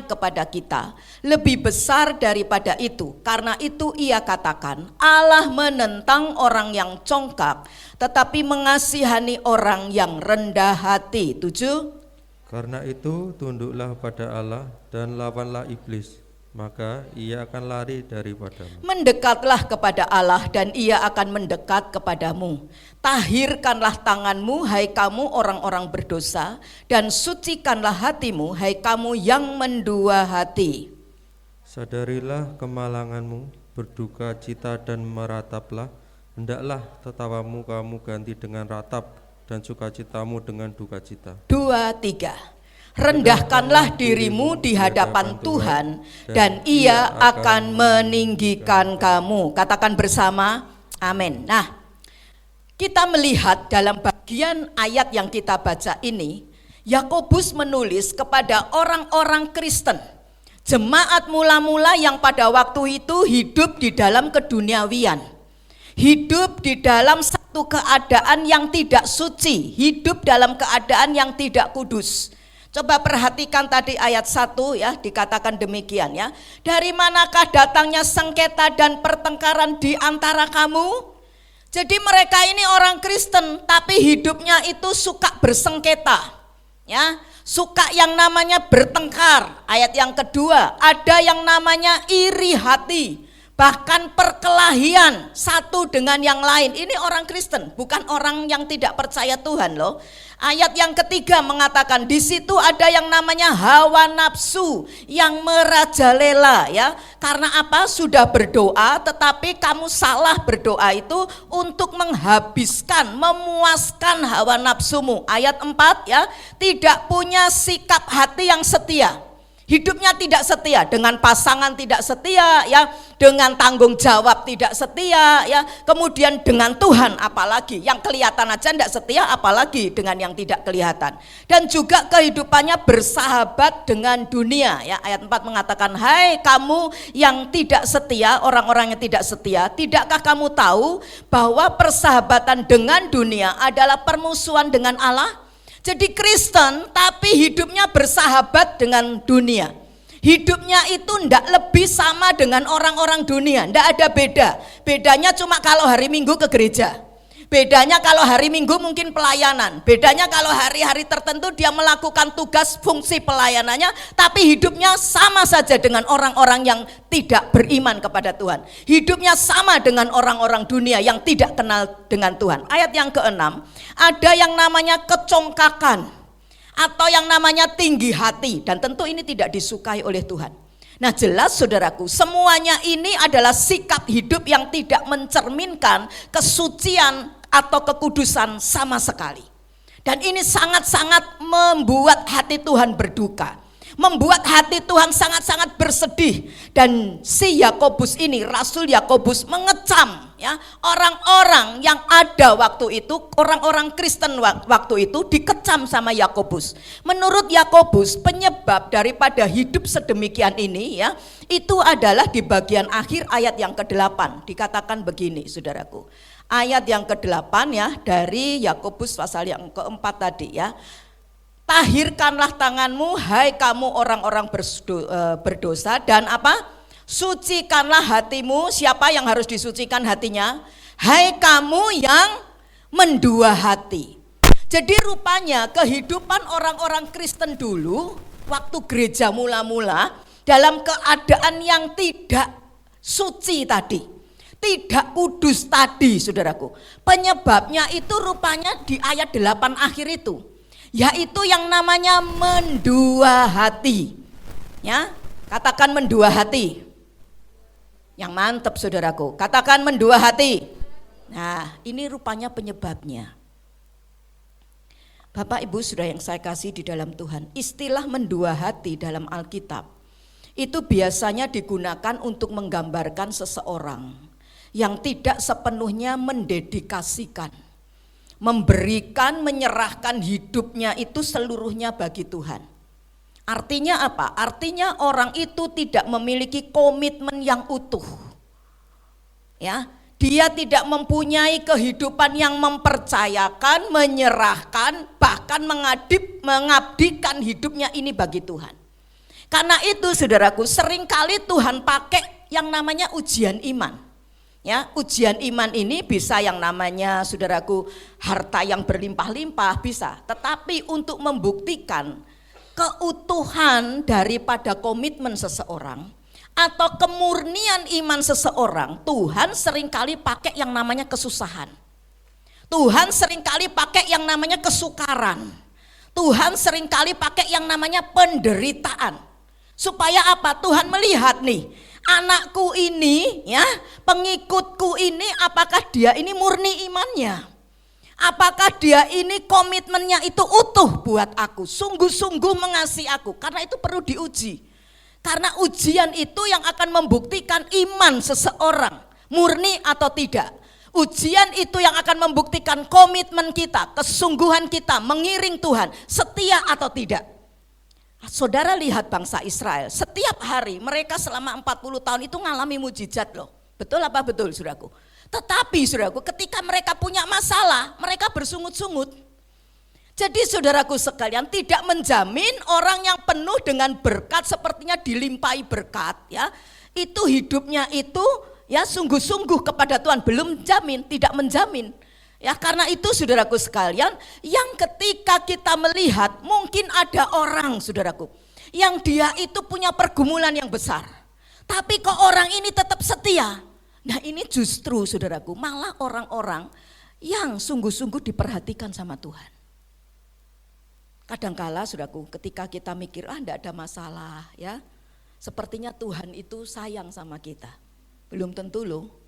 kepada kita lebih besar daripada itu. Karena itu ia katakan, Allah menentang orang yang congkak, tetapi mengasihani orang yang rendah hati. 7. Karena itu tunduklah pada Allah dan lawanlah iblis, maka ia akan lari daripadamu. Mendekatlah kepada Allah dan ia akan mendekat kepadamu. Tahirkanlah tanganmu, hai kamu orang-orang berdosa, dan sucikanlah hatimu, hai kamu yang mendua hati. Sadarilah kemalanganmu, berduka cita dan merataplah. Hendaklah tertawamu kamu ganti dengan ratap dan sukacitamu dengan duka cita. 2, 3. Rendahkanlah dirimu di hadapan Tuhan dan ia akan meninggikan kamu. Katakan bersama, amin. Nah, kita melihat dalam bagian ayat yang kita baca ini, Yakobus menulis kepada orang-orang Kristen, jemaat mula-mula yang pada waktu itu hidup di dalam keduniawian, hidup di dalam satu keadaan yang tidak suci, hidup dalam keadaan yang tidak kudus. Coba perhatikan tadi ayat 1 ya, dikatakan demikian ya. Dari manakah datangnya sengketa dan pertengkaran di antara kamu? Jadi mereka ini orang Kristen tapi hidupnya itu suka bersengketa, ya, suka yang namanya bertengkar. Ayat yang kedua, ada yang namanya iri hati, bahkan perkelahian satu dengan yang lain. Ini orang Kristen, bukan orang yang tidak percaya Tuhan loh. Ayat yang ketiga mengatakan di situ ada yang namanya hawa nafsu yang merajalela ya. Karena apa? Sudah berdoa tetapi kamu salah berdoa itu untuk menghabiskan, memuaskan hawa nafsumu. Ayat 4 ya, tidak punya sikap hati yang setia. Hidupnya tidak setia, dengan pasangan tidak setia ya, dengan tanggung jawab tidak setia ya, kemudian dengan Tuhan apalagi, yang kelihatan aja tidak setia apalagi dengan yang tidak kelihatan. Dan juga kehidupannya bersahabat dengan dunia ya. Ayat 4 mengatakan, hai kamu yang tidak setia, orang-orang yang tidak setia, tidakkah kamu tahu bahwa persahabatan dengan dunia adalah permusuhan dengan Allah? Jadi Kristen tapi hidupnya bersahabat dengan dunia. Hidupnya itu ndak lebih sama dengan orang-orang dunia, ndak ada beda. Bedanya cuma kalau hari Minggu ke gereja. Bedanya kalau hari Minggu mungkin pelayanan. Bedanya kalau hari-hari tertentu dia melakukan tugas fungsi pelayanannya, tapi hidupnya sama saja dengan orang-orang yang tidak beriman kepada Tuhan. Hidupnya sama dengan orang-orang dunia yang tidak kenal dengan Tuhan. Ayat yang ke-6, ada yang namanya kecongkakan atau yang namanya tinggi hati, dan tentu ini tidak disukai oleh Tuhan. Nah jelas saudaraku, semuanya ini adalah sikap hidup yang tidak mencerminkan kesucian atau kekudusan sama sekali. Dan ini sangat-sangat membuat hati Tuhan berduka, membuat hati Tuhan sangat-sangat bersedih. Dan si Yakobus ini, Rasul Yakobus mengecam ya, orang-orang yang ada waktu itu, orang-orang Kristen waktu itu dikecam sama Yakobus. Menurut Yakobus, penyebab daripada hidup sedemikian ini ya, itu adalah di bagian akhir ayat yang ke-8. Dikatakan begini saudaraku, ayat yang ke-8 ya, dari Yakobus pasal yang ke-4 tadi ya. Tahirkanlah tanganmu hai kamu orang-orang berdosa, dan apa? Sucikanlah hatimu. Siapa yang harus disucikan hatinya? Hai kamu yang mendua hati. Jadi rupanya kehidupan orang-orang Kristen dulu waktu gereja mula-mula dalam keadaan yang tidak suci tadi, tidak kudus tadi saudaraku. Penyebabnya itu rupanya di ayat 8 akhir itu, yaitu yang namanya mendua hati. Ya, katakan mendua hati. Yang mantap saudaraku, katakan mendua hati. Nah, ini rupanya penyebabnya. Bapak Ibu Saudara yang saya kasih di dalam Tuhan, istilah mendua hati dalam Alkitab itu biasanya digunakan untuk menggambarkan seseorang yang tidak sepenuhnya mendedikasikan, memberikan, menyerahkan hidupnya itu seluruhnya bagi Tuhan. Artinya apa? Artinya orang itu tidak memiliki komitmen yang utuh. Ya, dia tidak mempunyai kehidupan yang mempercayakan, menyerahkan, bahkan mengabdikan hidupnya ini bagi Tuhan. Karena itu saudaraku, seringkali Tuhan pakai yang namanya ujian iman. Ya, ujian iman ini bisa yang namanya saudaraku harta yang berlimpah-limpah bisa, tetapi untuk membuktikan keutuhan daripada komitmen seseorang atau kemurnian iman seseorang, Tuhan seringkali pakai yang namanya kesusahan. Tuhan seringkali pakai yang namanya kesukaran. Tuhan seringkali pakai yang namanya penderitaan. Supaya apa? Tuhan melihat nih, anakku ini ya, pengikutku ini, apakah dia ini murni imannya? Apakah dia ini komitmennya itu utuh buat aku, sungguh-sungguh mengasihi aku? Karena itu perlu diuji. Karena ujian itu yang akan membuktikan iman seseorang murni atau tidak. Ujian itu yang akan membuktikan komitmen kita, kesungguhan kita mengiring Tuhan, setia atau tidak. Saudara lihat bangsa Israel, setiap hari mereka selama 40 tahun itu ngalami mujizat loh. Betul apa betul saudaraku? Tetapi saudaraku, ketika mereka punya masalah, mereka bersungut-sungut. Jadi saudaraku sekalian, tidak menjamin orang yang penuh dengan berkat, sepertinya dilimpahi berkat ya, itu hidupnya itu ya sungguh-sungguh kepada Tuhan, belum jamin, tidak menjamin. Ya karena itu saudaraku sekalian, yang ketika kita melihat mungkin ada orang saudaraku yang dia itu punya pergumulan yang besar, tapi kok orang ini tetap setia. Nah ini justru saudaraku malah orang-orang yang sungguh-sungguh diperhatikan sama Tuhan. Kadangkala saudaraku ketika kita mikir enggak ada masalah ya, sepertinya Tuhan itu sayang sama kita. Belum tentu loh.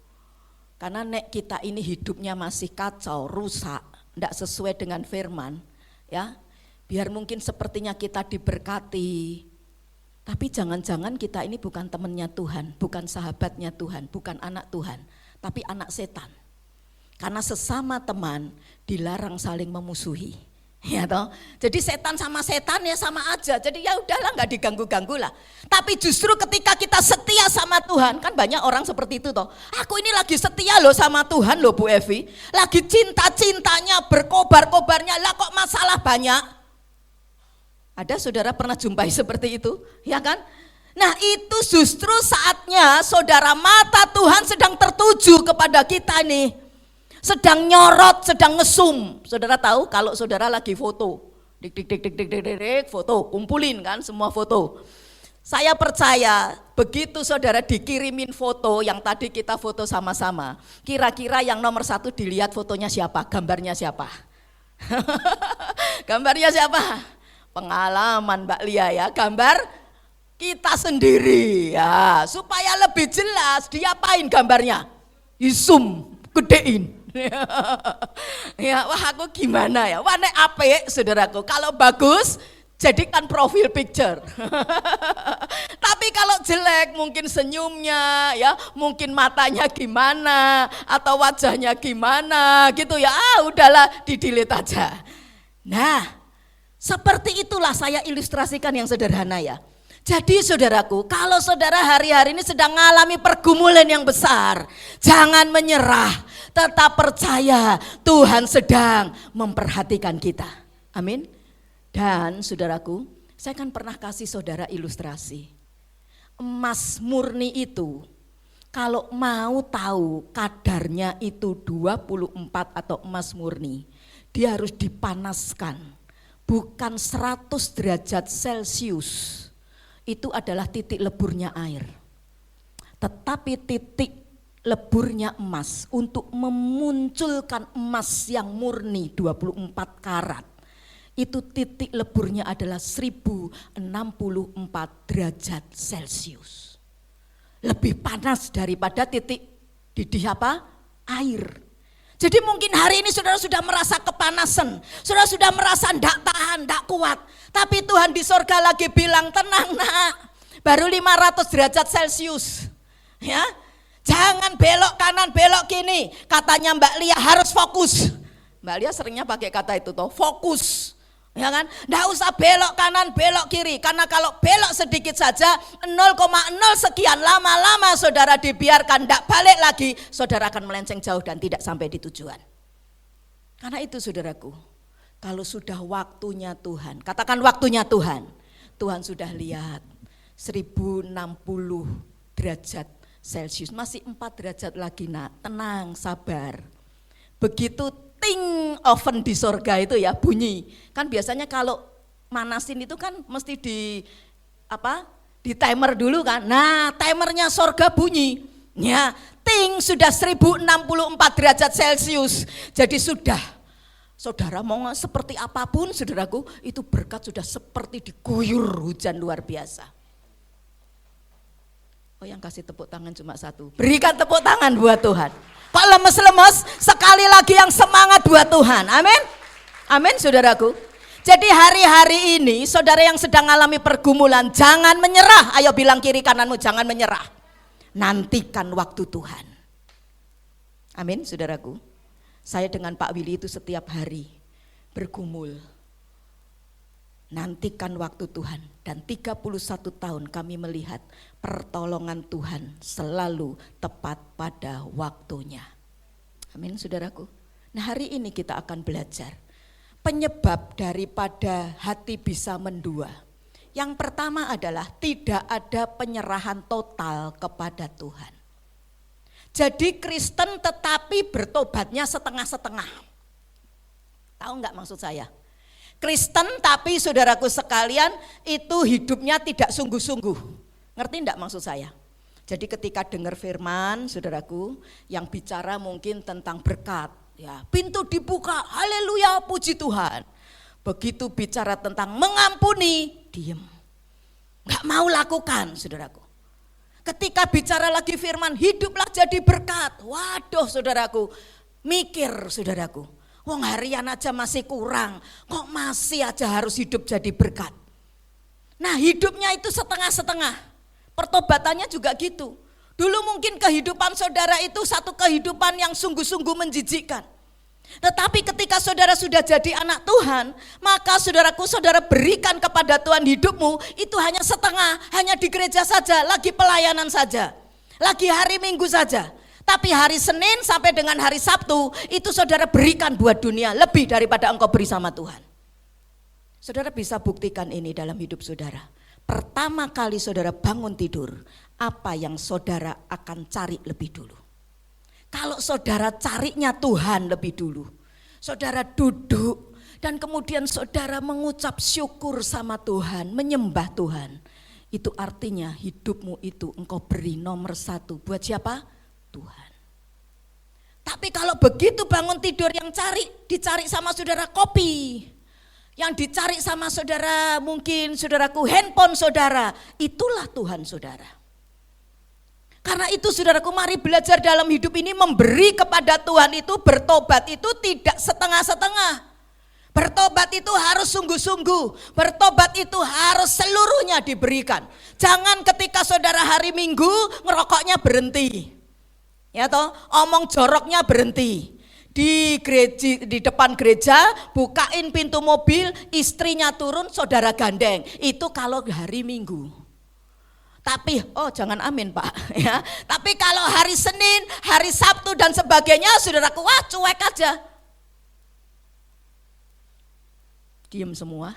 Karena nek kita ini hidupnya masih kacau, rusak, enggak sesuai dengan firman, ya. Biar mungkin sepertinya kita diberkati, tapi jangan-jangan kita ini bukan temannya Tuhan, bukan sahabatnya Tuhan, bukan anak Tuhan, tapi anak setan. Karena sesama teman dilarang saling memusuhi. Ya toh, jadi setan sama setan ya sama aja. Jadi ya udahlah nggak diganggu-ganggu lah. Tapi justru ketika kita setia sama Tuhan, kan banyak orang seperti itu toh. Aku ini lagi setia loh sama Tuhan loh Bu Evi. Lagi cinta-cintanya, berkobar-kobarnya, lah kok masalah banyak. Ada saudara pernah jumpai seperti itu, ya kan? Nah itu justru saatnya saudara mata Tuhan sedang tertuju kepada kita nih. Sedang nyorot, sedang ngesum. Saudara tahu kalau saudara lagi foto, dik foto, kumpulin kan semua foto. Saya percaya begitu saudara dikirimin foto yang tadi kita foto sama-sama, kira-kira yang nomor 1 dilihat fotonya siapa, gambarnya siapa? Gambarnya siapa? Pengalaman Mbak Lia ya, gambar kita sendiri ya, supaya lebih jelas diapain gambarnya? Zoom, gedein. Ya, wah aku gimana ya, wah nek apik saudaraku, kalau bagus jadikan profil picture. Tapi kalau jelek mungkin senyumnya ya, mungkin matanya gimana atau wajahnya gimana gitu ya, udahlah di-delete aja. Nah seperti itulah saya ilustrasikan yang sederhana ya. Jadi saudaraku, kalau saudara hari-hari ini sedang mengalami pergumulan yang besar, jangan menyerah, tetap percaya Tuhan sedang memperhatikan kita. Amin. Dan saudaraku, saya kan pernah kasih saudara ilustrasi. Emas murni itu, kalau mau tahu kadarnya itu 24 atau emas murni, dia harus dipanaskan, bukan 100 derajat Celcius. Itu adalah titik leburnya air. Tetapi titik leburnya emas untuk memunculkan emas yang murni 24 karat. Itu titik leburnya adalah 1064 derajat Celcius. Lebih panas daripada titik didih apa? Air. Jadi mungkin hari ini saudara sudah merasa kepanasan, saudara sudah merasa ndak tahan, ndak kuat. Tapi Tuhan di sorga lagi bilang, tenang nak, baru 500 derajat Celcius. Ya, jangan belok kanan, belok kiri. Katanya Mbak Lia harus fokus. Mbak Lia seringnya pakai kata itu toh, fokus. Ya kan, ndak usah belok kanan, belok kiri. Karena kalau belok sedikit saja, 0,0 sekian lama-lama saudara dibiarkan ndak balik lagi, saudara akan melenceng jauh dan tidak sampai di tujuan. Karena itu saudaraku, kalau sudah waktunya Tuhan, katakan waktunya Tuhan, Tuhan sudah lihat 1060 derajat Celcius, masih 4 derajat lagi nak, tenang, sabar. Begitu ting oven di sorga itu ya bunyi, kan biasanya kalau manasin itu kan mesti di timer dulu kan. Nah timernya sorga bunyi, ya ting sudah 1064 derajat Celcius. Jadi sudah, saudara mau seperti apapun saudaraku, itu berkat sudah seperti diguyur hujan luar biasa. Oh yang kasih tepuk tangan cuma satu, berikan tepuk tangan buat Tuhan. Kok lemes-lemes, sekali lagi yang semangat buat Tuhan, amin. Amin saudaraku. Jadi hari-hari ini saudara yang sedang alami pergumulan, jangan menyerah. Ayo bilang kiri kananmu, jangan menyerah. Nantikan waktu Tuhan. Amin, saudaraku. Saya dengan Pak Willy itu setiap hari bergumul. Nantikan waktu Tuhan, dan 31 tahun kami melihat pertolongan Tuhan selalu tepat pada waktunya. Amin, saudaraku. Nah, hari ini kita akan belajar penyebab daripada hati bisa mendua. Yang pertama adalah tidak ada penyerahan total kepada Tuhan. Jadi Kristen tetapi bertobatnya setengah-setengah. Tahu enggak maksud saya? Kristen tapi saudaraku sekalian itu hidupnya tidak sungguh-sungguh. Ngerti enggak maksud saya? Jadi ketika dengar firman saudaraku yang bicara mungkin tentang berkat, ya pintu dibuka, haleluya, puji Tuhan. Begitu bicara tentang mengampuni, diem. Enggak mau lakukan saudaraku. Ketika bicara lagi firman, hiduplah jadi berkat. Waduh saudaraku, mikir saudaraku. Wong harian aja masih kurang, kok masih aja harus hidup jadi berkat. Nah hidupnya itu setengah-setengah, pertobatannya juga gitu. Dulu mungkin kehidupan saudara itu satu kehidupan yang sungguh-sungguh menjijikkan. Tetapi ketika saudara sudah jadi anak Tuhan, maka saudaraku, saudara berikan kepada Tuhan hidupmu itu hanya setengah, hanya di gereja saja, lagi pelayanan saja, lagi hari Minggu saja. Tapi hari Senin sampai dengan hari Sabtu itu saudara berikan buat dunia lebih daripada engkau beri sama Tuhan. Saudara bisa buktikan ini dalam hidup saudara. Pertama kali saudara bangun tidur, apa yang saudara akan cari lebih dulu? Kalau saudara carinya Tuhan lebih dulu, saudara duduk dan kemudian saudara mengucap syukur sama Tuhan, menyembah Tuhan. Itu artinya hidupmu itu engkau beri nomor satu buat siapa? Tuhan. Tapi kalau begitu bangun tidur yang dicari sama saudara kopi, yang dicari sama saudara mungkin saudaraku handphone saudara, itulah Tuhan saudara. Karena itu saudaraku, mari belajar dalam hidup ini memberi kepada Tuhan itu, bertobat itu tidak setengah-setengah. Bertobat itu harus sungguh-sungguh, bertobat itu harus seluruhnya diberikan. Jangan ketika saudara hari Minggu ngerokoknya berhenti. Ya toh, omong joroknya berhenti. Di depan gereja bukain pintu mobil, istrinya turun, saudara gandeng. Itu kalau hari Minggu. Tapi jangan amin Pak ya. Tapi kalau hari Senin, hari Sabtu dan sebagainya, saudaraku wah cuek aja. Diem semua.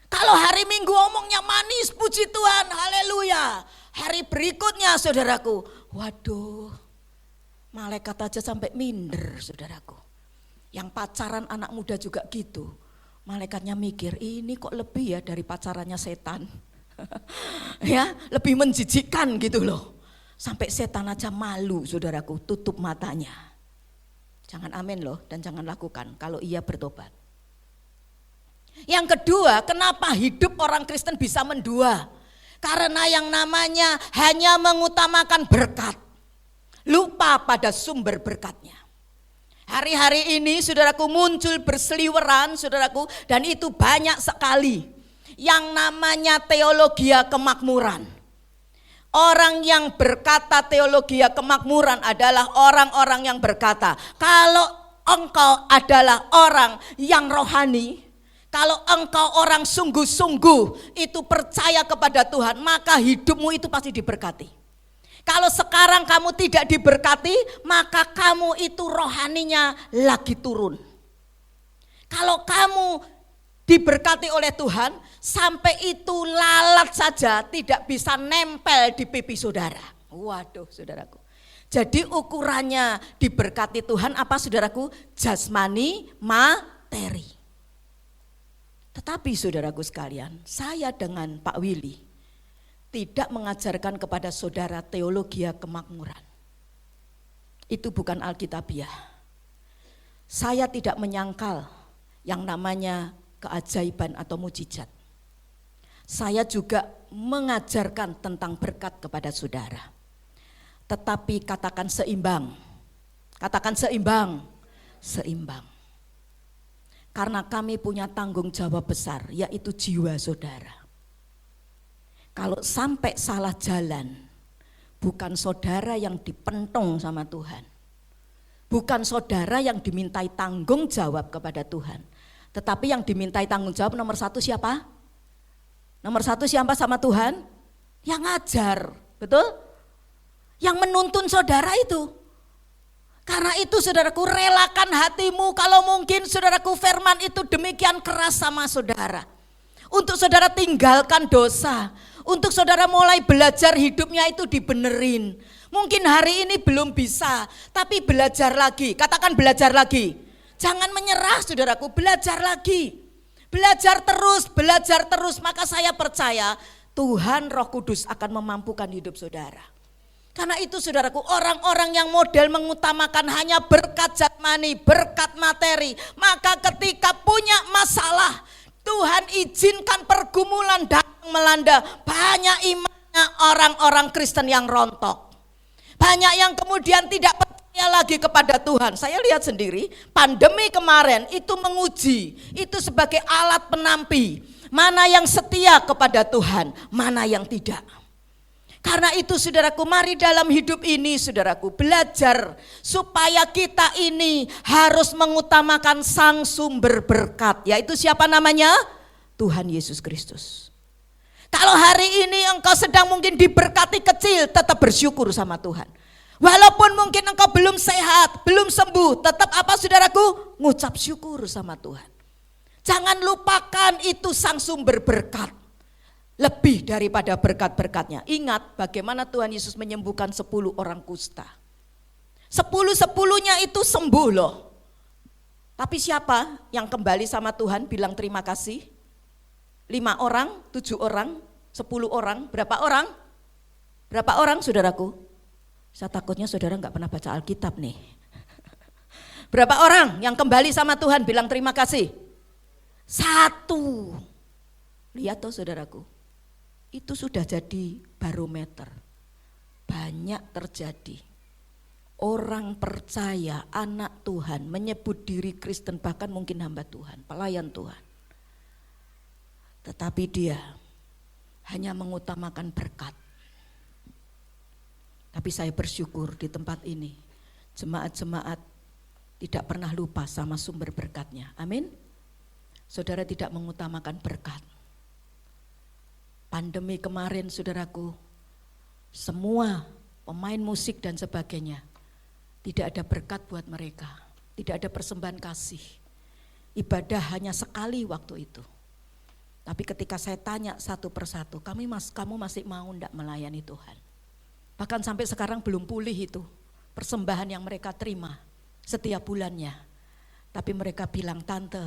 Kalau hari Minggu omongnya manis, puji Tuhan, haleluya. Hari berikutnya saudaraku, waduh, malaikat aja sampai minder saudaraku. Yang pacaran anak muda juga gitu. Malaikatnya mikir, ini kok lebih ya dari pacarannya setan. Ya, lebih menjijikkan gitu loh. Sampai setan aja malu saudaraku, tutup matanya. Jangan amin loh dan jangan lakukan kalau ia bertobat. Yang kedua, kenapa hidup orang Kristen bisa mendua? Karena yang namanya hanya mengutamakan berkat, lupa pada sumber berkatnya. Hari-hari ini saudaraku muncul berseliweran saudaraku, dan itu banyak sekali yang namanya teologia kemakmuran. Orang yang berkata teologia kemakmuran adalah orang-orang yang berkata, kalau engkau adalah orang yang rohani, kalau engkau orang sungguh-sungguh itu percaya kepada Tuhan, maka hidupmu itu pasti diberkati. Kalau sekarang kamu tidak diberkati, maka kamu itu rohaninya lagi turun. Kalau kamu diberkati oleh Tuhan, sampai itu lalat saja tidak bisa nempel di pipi saudara. Waduh saudaraku. Jadi ukurannya diberkati Tuhan apa saudaraku? Jasmani, materi. Tetapi saudaraku sekalian, saya dengan Pak Willy tidak mengajarkan kepada saudara teologi kemakmuran. Itu bukan Alkitabiah. Saya tidak menyangkal yang namanya keajaiban atau mujizat. Saya juga mengajarkan tentang berkat kepada saudara. Tetapi katakan seimbang. Katakan seimbang. Seimbang. Karena kami punya tanggung jawab besar, yaitu jiwa saudara. Kalau sampai salah jalan, bukan saudara yang dipentong sama Tuhan. Bukan saudara yang dimintai tanggung jawab kepada Tuhan. Tetapi yang dimintai tanggung jawab nomor satu siapa? Nomor satu siapa sama Tuhan? Yang ngajar, betul? Yang menuntun saudara itu. Karena itu saudaraku, relakan hatimu kalau mungkin saudaraku firman itu demikian keras sama saudara. Untuk saudara tinggalkan dosa, untuk saudara mulai belajar hidupnya itu dibenerin. Mungkin hari ini belum bisa, tapi belajar lagi, katakan belajar lagi. Jangan menyerah saudaraku, belajar lagi. Belajar terus, maka saya percaya Tuhan Roh Kudus akan memampukan hidup saudara. Karena itu saudaraku, orang-orang yang model mengutamakan hanya berkat jasmani, berkat materi, maka ketika punya masalah, Tuhan izinkan pergumulan datang melanda. Banyak imannya orang-orang Kristen yang rontok. Banyak yang kemudian tidak percaya lagi kepada Tuhan. Saya lihat sendiri, pandemi kemarin itu menguji, itu sebagai alat penampi. Mana yang setia kepada Tuhan, mana yang tidak. Karena itu saudaraku, mari dalam hidup ini saudaraku belajar supaya kita ini harus mengutamakan sang sumber berkat, yaitu siapa namanya? Tuhan Yesus Kristus. Kalau hari ini engkau sedang mungkin diberkati kecil, tetap bersyukur sama Tuhan. Walaupun mungkin engkau belum sehat, belum sembuh, tetap apa saudaraku? Ngucap syukur sama Tuhan. Jangan lupakan itu sang sumber berkat. Lebih daripada berkat-berkatnya. Ingat bagaimana Tuhan Yesus menyembuhkan 10 orang kusta. 10-10-nya itu sembuh loh. Tapi siapa yang kembali sama Tuhan bilang terima kasih? 5 orang, 7 orang, 10 orang, berapa orang? Berapa orang saudaraku? Saya takutnya saudara gak pernah baca Alkitab nih. Berapa orang yang kembali sama Tuhan bilang terima kasih? 1. Lihat toh saudaraku. Itu sudah jadi barometer. Banyak terjadi. Orang percaya, anak Tuhan, menyebut diri Kristen, bahkan mungkin hamba Tuhan, pelayan Tuhan. Tetapi dia hanya mengutamakan berkat. Tapi saya bersyukur di tempat ini, jemaat-jemaat tidak pernah lupa sama sumber berkatnya. Amin. Saudara tidak mengutamakan berkat. Pandemi kemarin saudaraku, semua pemain musik dan sebagainya, tidak ada berkat buat mereka, tidak ada persembahan kasih. Ibadah hanya sekali waktu itu. Tapi ketika saya tanya satu persatu, kamu masih mau enggak melayani Tuhan? Bahkan sampai sekarang belum pulih itu persembahan yang mereka terima setiap bulannya. Tapi mereka bilang, tante,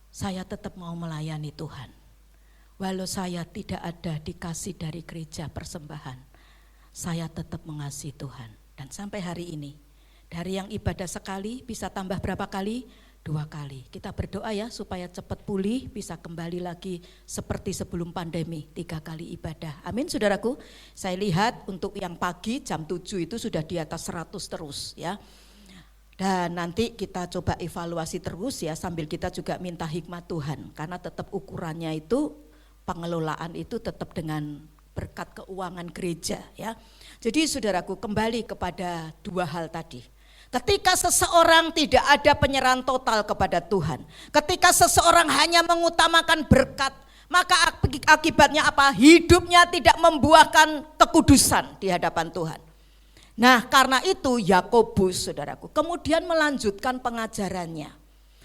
saya tetap mau melayani Tuhan. Walau saya tidak ada dikasih dari gereja persembahan, saya tetap mengasihi Tuhan. Dan sampai hari ini, dari yang ibadah sekali bisa tambah berapa kali? 2 kali. Kita berdoa ya supaya cepat pulih, bisa kembali lagi seperti sebelum pandemi, 3 kali ibadah. Amin saudaraku. Saya lihat untuk yang pagi jam 7 itu sudah di atas 100 terus ya. Dan nanti kita coba evaluasi terus ya, sambil kita juga minta hikmat Tuhan. Karena tetap ukurannya itu, pengelolaan itu tetap dengan berkat keuangan gereja ya. Jadi saudaraku, kembali kepada 2 hal tadi. Ketika seseorang tidak ada penyerahan total kepada Tuhan, ketika seseorang hanya mengutamakan berkat, maka akibatnya apa? Hidupnya tidak membuahkan kekudusan di hadapan Tuhan. Nah, karena itu Yakobus saudaraku kemudian melanjutkan pengajarannya.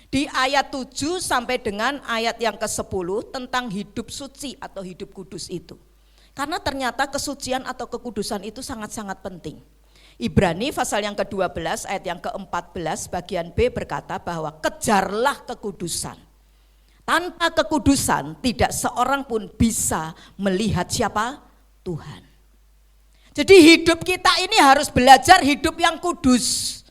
Di ayat 7 sampai dengan ayat yang ke-10 tentang hidup suci atau hidup kudus itu. Karena ternyata kesucian atau kekudusan itu sangat-sangat penting. Ibrani pasal yang ke-12 ayat yang ke-14 bagian B berkata bahwa kejarlah kekudusan. Tanpa kekudusan tidak seorang pun bisa melihat siapa? Tuhan. Jadi hidup kita ini harus belajar hidup yang kudus.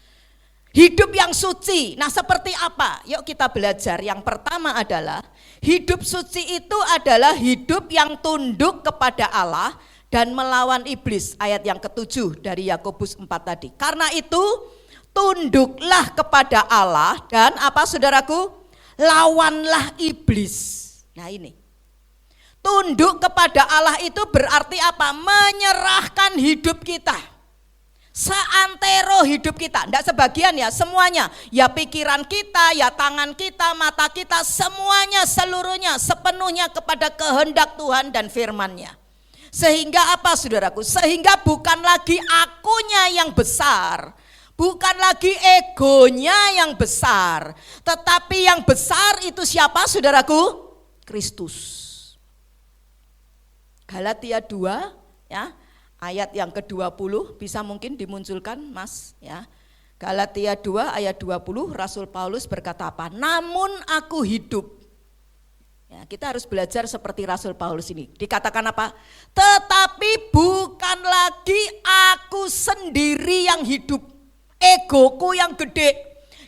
Hidup yang suci. Nah seperti apa? Yuk kita belajar. Yang pertama adalah hidup suci itu adalah hidup yang tunduk kepada Allah dan melawan iblis. Ayat yang ke-7 dari Yakobus 4 tadi. Karena itu tunduklah kepada Allah dan apa saudaraku? Lawanlah iblis. Nah ini. Tunduk kepada Allah itu berarti apa? Menyerahkan hidup kita. Seantero hidup kita, tidak sebagian ya, semuanya. Ya pikiran kita, ya tangan kita, mata kita, semuanya, seluruhnya, sepenuhnya kepada kehendak Tuhan dan firman-Nya. Sehingga apa saudaraku? Sehingga bukan lagi akunya yang besar, bukan lagi egonya yang besar, tetapi yang besar itu siapa saudaraku? Kristus. Galatia 2 ya. Ayat yang ke-20 bisa mungkin dimunculkan Mas ya. Galatia 2 ayat 20 Rasul Paulus berkata apa? Namun aku hidup. Ya, kita harus belajar seperti Rasul Paulus ini. Dikatakan apa? Tetapi bukan lagi aku sendiri yang hidup. Egoku yang gede,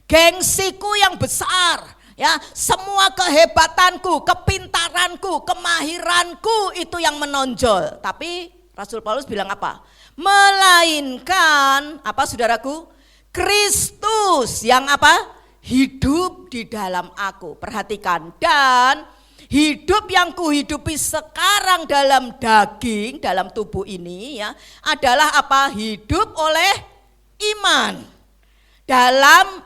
gengsiku yang besar. Ya, semua kehebatanku, kepintaranku, kemahiranku itu yang menonjol. Tapi Rasul Paulus bilang apa? Melainkan apa saudaraku? Kristus yang apa? Hidup di dalam aku. Perhatikan, dan hidup yang kuhidupi sekarang dalam daging, dalam tubuh ini ya, adalah apa? Hidup oleh iman. Dalam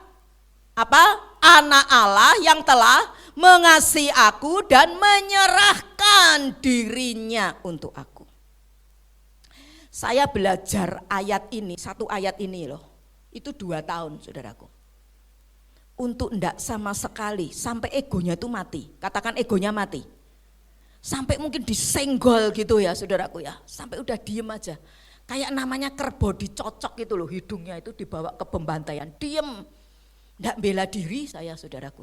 apa? Anak Allah yang telah mengasihi aku dan menyerahkan dirinya untuk aku. Saya belajar ayat ini, satu ayat ini loh, itu 2 tahun saudaraku. Untuk enggak sama sekali, sampai egonya itu mati, katakan egonya mati. Sampai mungkin disenggol gitu ya saudaraku ya, sampai udah diem aja. Kayak namanya kerbau dicocok gitu loh, hidungnya itu dibawa ke pembantaian, diem. Enggak bela diri saya saudaraku.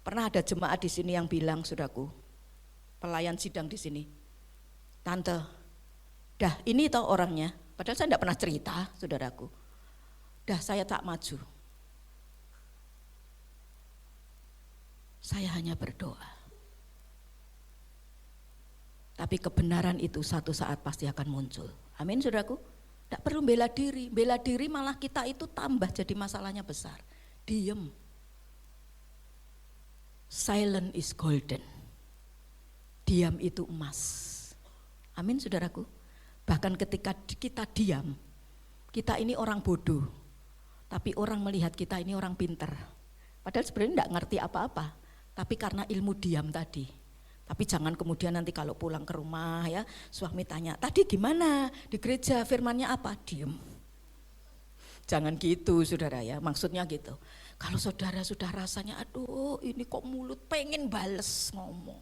Pernah ada jemaat di sini yang bilang saudaraku, pelayan sidang di sini, Tante, dah ini toh orangnya, padahal saya tidak pernah cerita saudaraku. Dah saya tak maju. Saya hanya berdoa. Tapi kebenaran itu satu saat pasti akan muncul. Amin saudaraku. Tidak perlu bela diri. Bela diri malah kita itu tambah jadi masalahnya besar. Diem. Silent is golden. Diam itu emas. Amin saudaraku. Bahkan ketika kita diam, kita ini orang bodoh, tapi orang melihat kita ini orang pinter. Padahal sebenarnya tidak ngerti apa-apa, tapi karena ilmu diam tadi. Tapi jangan kemudian nanti kalau pulang ke rumah ya, suami tanya, tadi gimana di gereja firmannya apa? Diam. Jangan gitu saudara ya, maksudnya gitu. Kalau saudara sudah rasanya, aduh ini kok mulut pengen bales ngomong,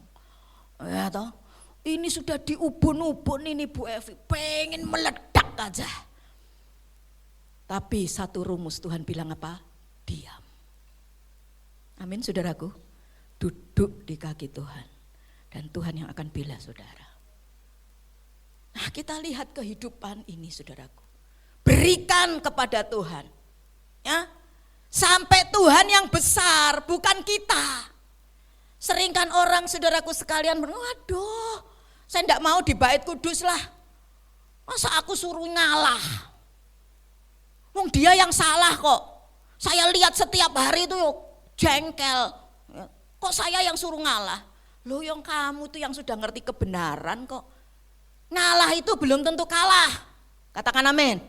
ya toh. Ini sudah diubun-ubun ini Bu Evi, pengen meledak aja. Tapi satu rumus Tuhan bilang apa? Diam. Amin saudaraku. Duduk di kaki Tuhan. Dan Tuhan yang akan bela saudara. Nah kita lihat kehidupan ini saudaraku. Berikan kepada Tuhan. Ya, sampai Tuhan yang besar, bukan kita. Seringkan orang saudaraku sekalian, waduh, saya tidak mau di Bait Kudus lah. Masa aku suruh ngalah? Wong dia yang salah kok. Saya lihat setiap hari itu jengkel. Kok saya yang suruh ngalah? Loh yang kamu tuh yang sudah ngerti kebenaran kok. Ngalah itu belum tentu kalah. Katakan amin.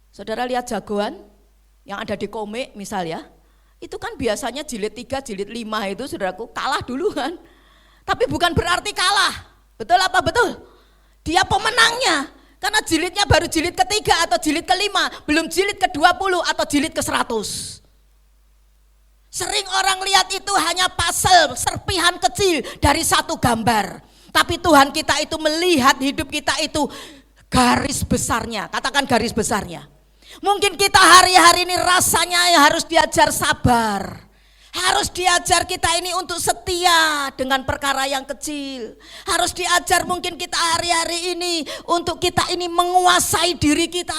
Saudara lihat jagoan yang ada di komik misal ya. Itu kan biasanya jilid 3, jilid 5 itu saudaraku kalah dulu kan. Tapi bukan berarti kalah, betul apa betul? Dia pemenangnya, karena jilidnya baru jilid ke-3 atau jilid ke-5, belum jilid ke-20 atau jilid ke-100. Sering orang lihat itu hanya pasal, serpihan kecil dari satu gambar. Tapi Tuhan kita itu melihat hidup kita itu garis besarnya, katakan garis besarnya. Mungkin kita hari-hari ini rasanya harus diajar sabar. Harus diajar kita ini untuk setia dengan perkara yang kecil. Harus diajar mungkin kita hari-hari ini untuk kita ini menguasai diri kita.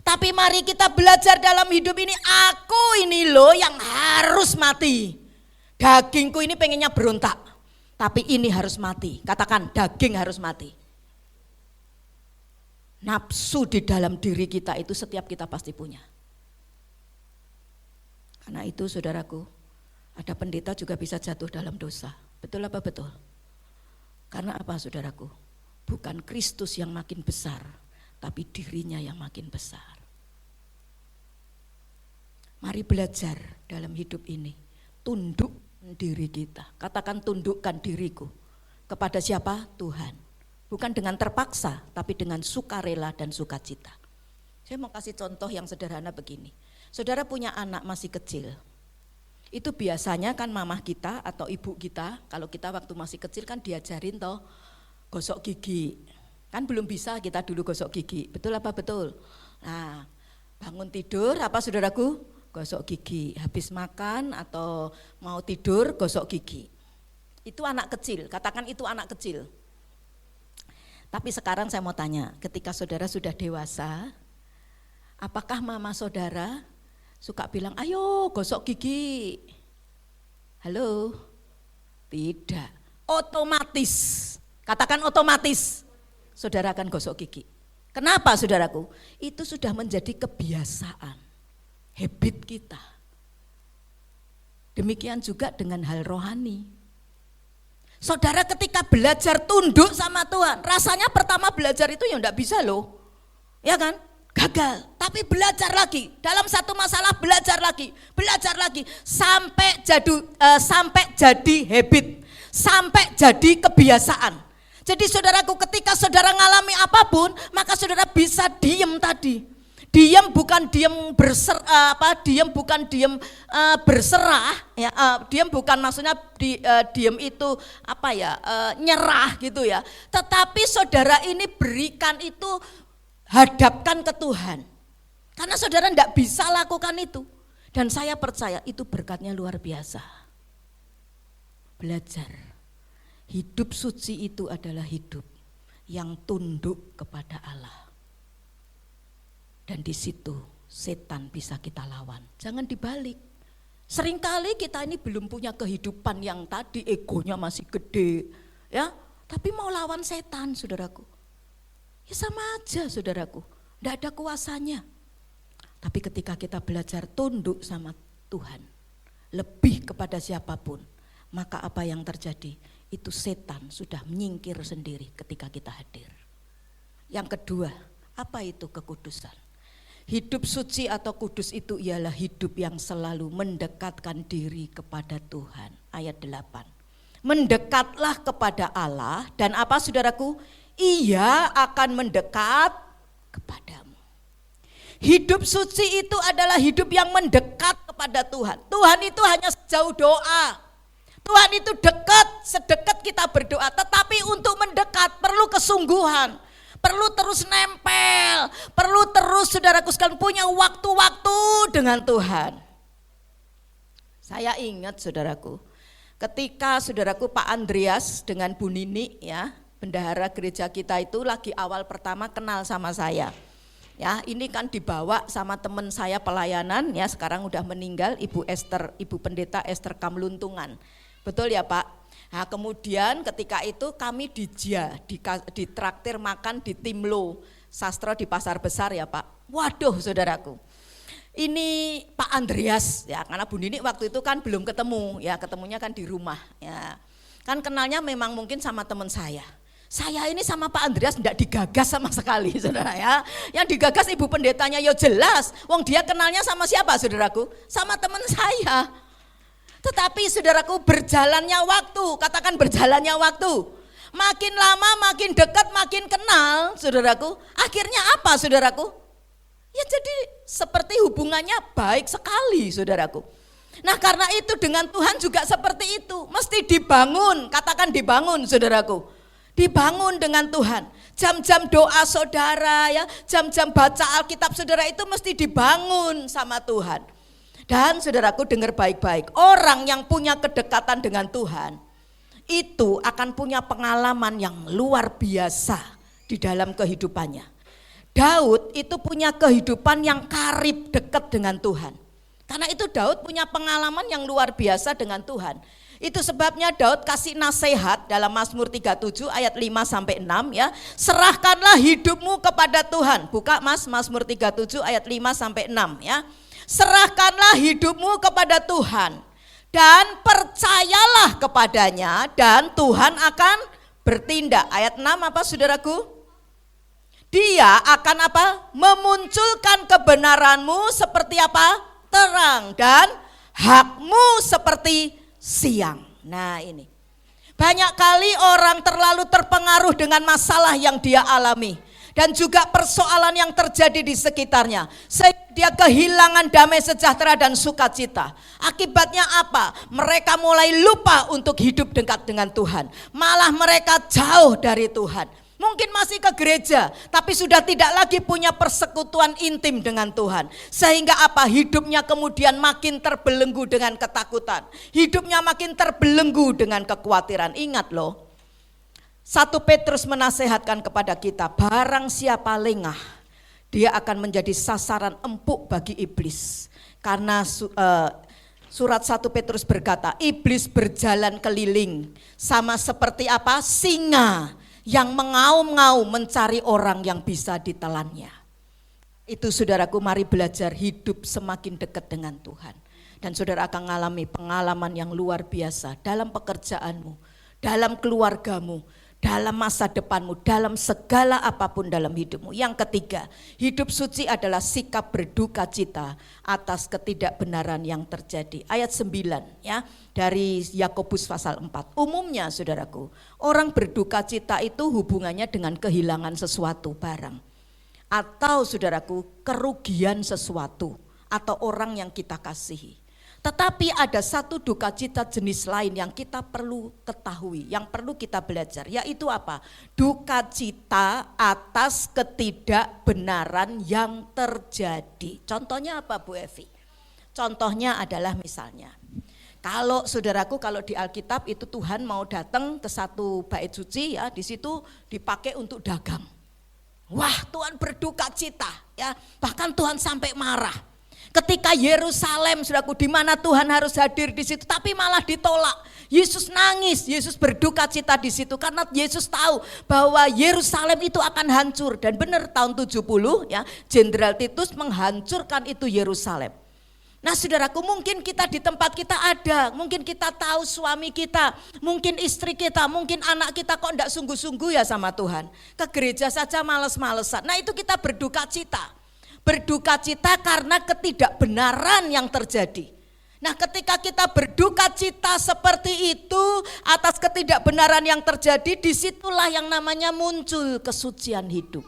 Tapi mari kita belajar dalam hidup ini, aku ini loh yang harus mati. Dagingku ini pengennya berontak, tapi ini harus mati. Katakan daging harus mati. Nafsu di dalam diri kita itu setiap kita pasti punya. Karena itu saudaraku, ada pendeta juga bisa jatuh dalam dosa. Betul apa betul? Karena apa saudaraku? Bukan Kristus yang makin besar, tapi dirinya yang makin besar. Mari belajar dalam hidup ini, tunduk diri kita. Katakan tundukkan diriku. Kepada siapa? Tuhan. Bukan dengan terpaksa, tapi dengan sukarela dan sukacita. Saya mau kasih contoh yang sederhana begini. Saudara punya anak masih kecil. Itu biasanya kan mamah kita atau ibu kita, kalau kita waktu masih kecil kan diajarin toh gosok gigi. Kan belum bisa kita dulu gosok gigi. Betul apa betul? Nah, bangun tidur apa saudaraku? Gosok gigi. Habis makan atau mau tidur gosok gigi. Itu anak kecil, katakan itu anak kecil. Tapi sekarang saya mau tanya, ketika saudara sudah dewasa, apakah mama saudara suka bilang, ayo gosok gigi? Halo? Tidak. Otomatis, katakan otomatis, saudara akan gosok gigi. Kenapa saudaraku? Itu sudah menjadi kebiasaan, habit kita. Demikian juga dengan hal rohani. Saudara ketika belajar tunduk sama Tuhan, rasanya pertama belajar itu ya enggak bisa loh, ya kan? Gagal, tapi belajar lagi, dalam satu masalah belajar lagi, sampai jadi habit, sampai jadi kebiasaan. Jadi saudaraku ketika saudara ngalami apapun, maka saudara bisa diem tadi. Diam bukan diam berserah, ya, diam bukan maksudnya diam itu nyerah gitu ya. Tetapi saudara ini berikan itu, hadapkan ke Tuhan. Karena saudara tidak bisa lakukan itu. Dan saya percaya itu berkatnya luar biasa. Belajar. Hidup suci itu adalah hidup yang tunduk kepada Allah. Dan di situ setan bisa kita lawan. Jangan dibalik. Seringkali kita ini belum punya kehidupan yang tadi egonya masih gede, ya. Tapi mau lawan setan, saudaraku. Ya sama aja, saudaraku. Tidak ada kuasanya. Tapi ketika kita belajar tunduk sama Tuhan, lebih kepada siapapun, maka apa yang terjadi? Itu setan sudah menyingkir sendiri ketika kita hadir. Yang kedua, apa itu kekudusan? Hidup suci atau kudus itu ialah hidup yang selalu mendekatkan diri kepada Tuhan. Ayat 8. Mendekatlah kepada Allah dan apa saudaraku? Ia akan mendekat kepadamu. Hidup suci itu adalah hidup yang mendekat kepada Tuhan. Tuhan itu hanya sejauh doa. Tuhan itu dekat, sedekat kita berdoa. Tetapi untuk mendekat perlu kesungguhan. Perlu terus nempel, perlu terus saudaraku sekalian punya waktu-waktu dengan Tuhan. Saya ingat saudaraku, ketika saudaraku Pak Andreas dengan Bu Nini ya, bendahara gereja kita itu lagi awal pertama kenal sama saya. Ya, ini kan dibawa sama teman saya pelayanan ya, sekarang udah meninggal Ibu Esther, Ibu Pendeta Esther Kamluntungan. Betul ya Pak? Nah, kemudian ketika itu kami ditraktir makan di Timlo Sastro di Pasar Besar ya Pak. Waduh saudaraku, ini Pak Andreas ya, karena Bu Nini waktu itu kan belum ketemu ya, ketemunya kan di rumah ya. Kan kenalnya memang mungkin sama teman saya. Saya ini sama Pak Andreas tidak digagas sama sekali saudara ya. Yang digagas Ibu Pendetanya ya jelas, wong dia kenalnya sama siapa saudaraku? Sama teman saya. Tetapi saudaraku berjalannya waktu, katakan berjalannya waktu. Makin lama makin dekat makin kenal saudaraku. Akhirnya apa saudaraku? Ya jadi seperti hubungannya baik sekali saudaraku. Nah karena itu dengan Tuhan juga seperti itu. Mesti dibangun, katakan dibangun saudaraku. Dibangun dengan Tuhan. Jam-jam doa saudara ya, jam-jam baca Alkitab saudara itu mesti dibangun sama Tuhan. Dan saudaraku dengar baik-baik, orang yang punya kedekatan dengan Tuhan itu akan punya pengalaman yang luar biasa di dalam kehidupannya. Daud itu punya kehidupan yang karib dekat dengan Tuhan. Karena itu Daud punya pengalaman yang luar biasa dengan Tuhan. Itu sebabnya Daud kasih nasihat dalam Mazmur 37 ayat 5-6 ya. Serahkanlah hidupmu kepada Tuhan. Buka Mazmur 37 ayat 5-6 ya. Serahkanlah hidupmu kepada Tuhan dan percayalah kepadanya dan Tuhan akan bertindak. Ayat 6 apa saudaraku? Dia akan apa? Memunculkan kebenaranmu seperti apa? Terang, dan hakmu seperti siang. Nah ini, banyak kali orang terlalu terpengaruh dengan masalah yang dia alami dan juga persoalan yang terjadi di sekitarnya, sehingga dia kehilangan damai sejahtera dan sukacita. Akibatnya apa? Mereka mulai lupa untuk hidup dekat dengan Tuhan, malah mereka jauh dari Tuhan. Mungkin masih ke gereja, tapi sudah tidak lagi punya persekutuan intim dengan Tuhan. Sehingga apa? Hidupnya kemudian makin terbelenggu dengan ketakutan. Hidupnya makin terbelenggu dengan kekhawatiran. Ingat loh, 1 Petrus menasehatkan kepada kita, barang siapa lengah, dia akan menjadi sasaran empuk bagi iblis. Karena surat 1 Petrus berkata, iblis berjalan keliling sama seperti apa? Singa yang mengaum-ngaum mencari orang yang bisa ditelannya. Itu saudaraku, mari belajar hidup semakin dekat dengan Tuhan. Dan saudara akan mengalami pengalaman yang luar biasa dalam pekerjaanmu, dalam keluargamu, dalam masa depanmu, dalam segala apapun dalam hidupmu. Yang ketiga, hidup suci adalah sikap berduka cita atas ketidakbenaran yang terjadi. Ayat 9 ya, dari Yakobus pasal 4. Umumnya saudaraku, orang berduka cita itu hubungannya dengan kehilangan sesuatu barang, atau saudaraku kerugian sesuatu atau orang yang kita kasihi. Tetapi ada satu duka cita jenis lain yang kita perlu ketahui, yang perlu kita belajar, yaitu apa? Duka cita atas ketidakbenaran yang terjadi. Contohnya apa Bu Evi? Contohnya adalah misalnya, kalau saudaraku, kalau di Alkitab itu Tuhan mau datang ke satu bait suci ya, di situ dipakai untuk dagang. Wah, Tuhan berduka cita ya, bahkan Tuhan sampai marah. Ketika Yerusalem, saudaraku, di mana Tuhan harus hadir di situ, tapi malah ditolak. Yesus nangis, Yesus berduka cita di situ karena Yesus tahu bahwa Yerusalem itu akan hancur. Dan benar tahun 70 ya, Jenderal Titus menghancurkan itu Yerusalem. Nah saudaraku, mungkin kita di tempat kita ada, mungkin kita tahu suami kita, mungkin istri kita, mungkin anak kita kok enggak sungguh-sungguh ya sama Tuhan. Ke gereja saja males-malesan. Nah itu kita berduka cita. Berduka cita karena ketidakbenaran yang terjadi. Nah ketika kita berduka cita seperti itu atas ketidakbenaran yang terjadi, disitulah yang namanya muncul kesucian hidup.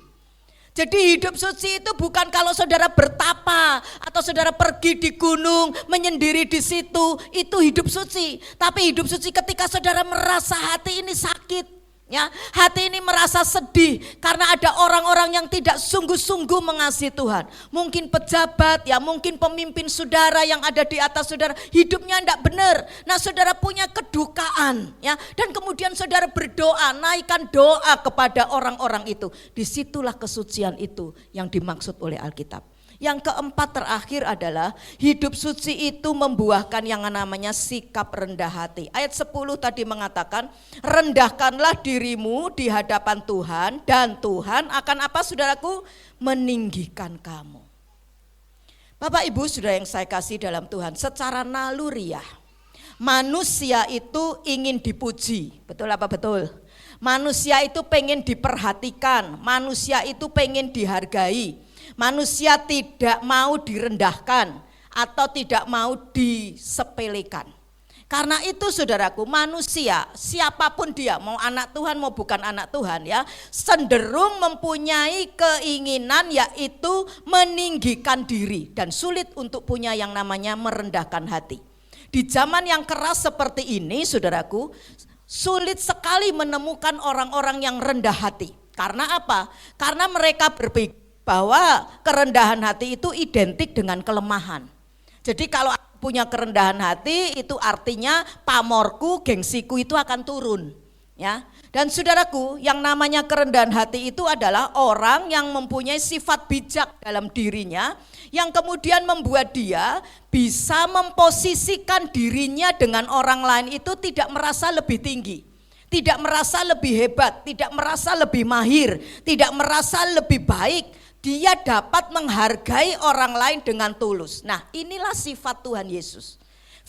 Jadi hidup suci itu bukan kalau saudara bertapa atau saudara pergi di gunung menyendiri di situ, itu hidup suci. Tapi hidup suci ketika saudara merasa hati ini sakit. Ya, hati ini merasa sedih karena ada orang-orang yang tidak sungguh-sungguh mengasihi Tuhan. Mungkin pejabat, ya mungkin pemimpin saudara yang ada di atas saudara, hidupnya tidak benar. Nah saudara punya kedukaan ya, dan kemudian saudara berdoa, naikkan doa kepada orang-orang itu. Disitulah kesucian itu yang dimaksud oleh Alkitab. Yang keempat terakhir adalah hidup suci itu membuahkan yang namanya sikap rendah hati. Ayat 10 tadi mengatakan, rendahkanlah dirimu di hadapan Tuhan dan Tuhan akan apa saudaraku? Meninggikan kamu. Bapak Ibu saudara yang saya kasih dalam Tuhan, secara naluriah manusia itu ingin dipuji, betul apa betul? Manusia itu pengen diperhatikan, manusia itu pengen dihargai. Manusia tidak mau direndahkan atau tidak mau disepelekan. Karena itu saudaraku, manusia siapapun dia, mau anak Tuhan mau bukan anak Tuhan ya, cenderung mempunyai keinginan yaitu meninggikan diri dan sulit untuk punya yang namanya merendahkan hati. Di zaman yang keras seperti ini saudaraku, sulit sekali menemukan orang-orang yang rendah hati. Karena apa? Karena mereka berpikir bahwa kerendahan hati itu identik dengan kelemahan. Jadi kalau aku punya kerendahan hati itu artinya pamorku, gengsiku itu akan turun, ya. Dan saudaraku, yang namanya kerendahan hati itu adalah orang yang mempunyai sifat bijak dalam dirinya, yang kemudian membuat dia bisa memposisikan dirinya dengan orang lain itu tidak merasa lebih tinggi, tidak merasa lebih hebat, tidak merasa lebih mahir, tidak merasa lebih baik. Dia dapat menghargai orang lain dengan tulus. Nah inilah sifat Tuhan Yesus.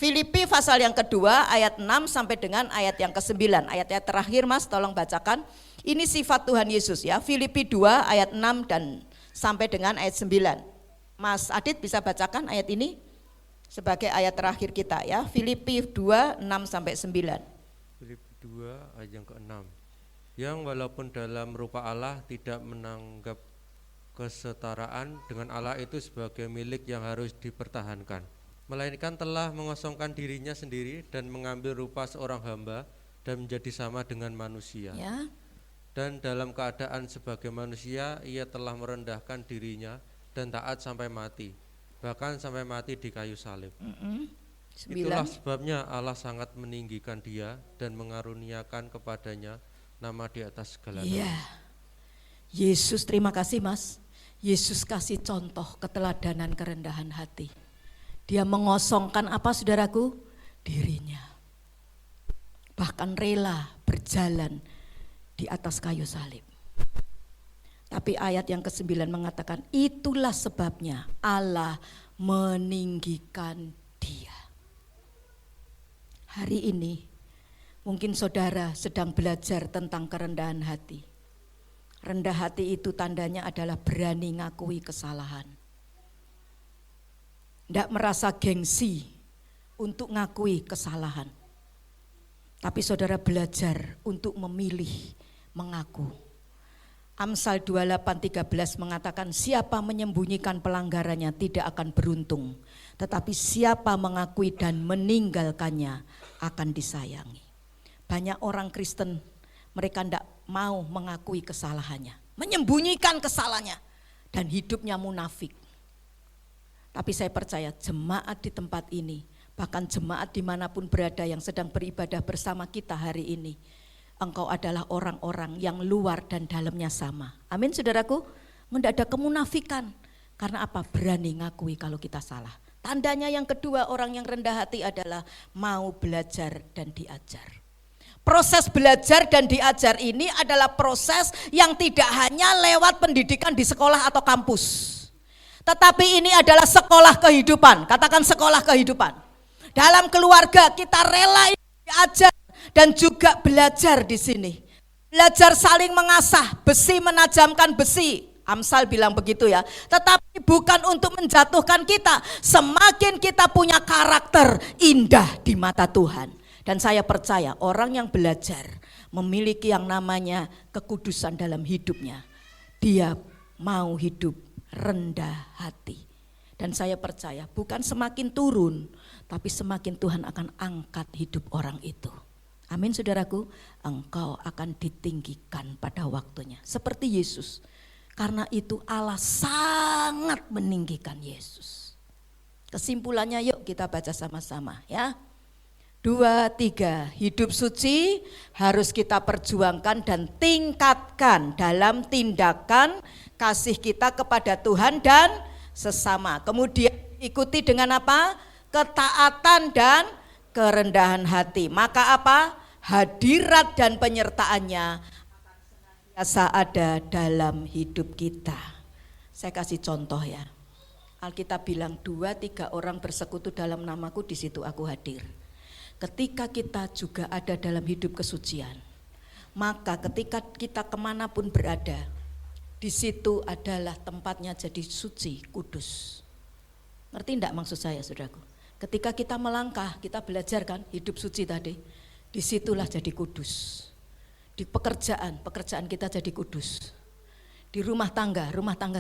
Filipi pasal yang kedua ayat 6 sampai dengan ayat yang ke-9. Ayat-ayat terakhir Mas tolong bacakan. Ini sifat Tuhan Yesus ya. Filipi 2 ayat 6 dan sampai dengan ayat 9. Mas Adit bisa bacakan ayat ini sebagai ayat terakhir kita ya. Filipi 2 6 sampai 9. Filipi 2 ayat yang ke-6. Yang walaupun dalam rupa Allah tidak menanggap kesetaraan dengan Allah itu sebagai milik yang harus dipertahankan, melainkan telah mengosongkan dirinya sendiri dan mengambil rupa seorang hamba dan menjadi sama dengan manusia. Ya. Dan dalam keadaan sebagai manusia ia telah merendahkan dirinya dan taat sampai mati, bahkan sampai mati di kayu salib. 9. Itulah sebabnya Allah sangat meninggikan dia dan mengaruniakan kepadanya nama di atas segala nama. Iya. Yesus, terima kasih Mas. Yesus kasih contoh keteladanan kerendahan hati. Dia mengosongkan apa saudaraku? Dirinya. Bahkan rela berjalan di atas kayu salib. Tapi ayat yang ke-9 mengatakan itulah sebabnya Allah meninggikan dia. Hari ini mungkin saudara sedang belajar tentang kerendahan hati. Rendah hati itu tandanya adalah berani ngakui kesalahan. Tidak merasa gengsi untuk ngakui kesalahan. Tapi saudara belajar untuk memilih mengaku. Amsal 28:13 mengatakan siapa menyembunyikan pelanggarannya tidak akan beruntung. Tetapi siapa mengakui dan meninggalkannya akan disayangi. Banyak orang Kristen mereka tidak mau mengakui kesalahannya. Menyembunyikan kesalahannya dan hidupnya munafik. Tapi saya percaya jemaat di tempat ini, bahkan jemaat dimanapun berada yang sedang beribadah bersama kita hari ini, engkau adalah orang-orang yang luar dan dalamnya sama. Amin saudaraku, tidak ada kemunafikan. Karena apa? Berani ngakui kalau kita salah. Tandanya yang kedua orang yang rendah hati adalah mau belajar dan diajar. Proses belajar dan diajar ini adalah proses yang tidak hanya lewat pendidikan di sekolah atau kampus. Tetapi ini adalah sekolah kehidupan. Katakan sekolah kehidupan. Dalam keluarga kita rela diajar dan juga belajar di sini. Belajar saling mengasah, besi menajamkan besi. Amsal bilang begitu ya. Tetapi bukan untuk menjatuhkan kita. Semakin kita punya karakter indah di mata Tuhan. Dan saya percaya orang yang belajar memiliki yang namanya kekudusan dalam hidupnya. Dia mau hidup rendah hati. Dan saya percaya bukan semakin turun, tapi semakin Tuhan akan angkat hidup orang itu. Amin saudaraku, engkau akan ditinggikan pada waktunya. Seperti Yesus, karena itu Allah sangat meninggikan Yesus. Kesimpulannya yuk kita baca sama-sama ya. 2, 3, hidup suci harus kita perjuangkan dan tingkatkan dalam tindakan kasih kita kepada Tuhan dan sesama. Kemudian ikuti dengan apa? Ketaatan dan kerendahan hati. Maka apa? Hadirat dan penyertaannya akan senantiasa ada dalam hidup kita. Saya kasih contoh ya. Alkitab bilang 2, 3 orang bersekutu dalam namaku, di situ aku hadir. Ketika kita juga ada dalam hidup kesucian, maka ketika kita kemanapun berada, di situ adalah tempatnya jadi suci, kudus. Ngerti enggak maksud saya saudaraku? Ketika kita melangkah, kita belajar kan hidup suci tadi, disitulah jadi kudus. Di pekerjaan kita jadi kudus. Di rumah tangga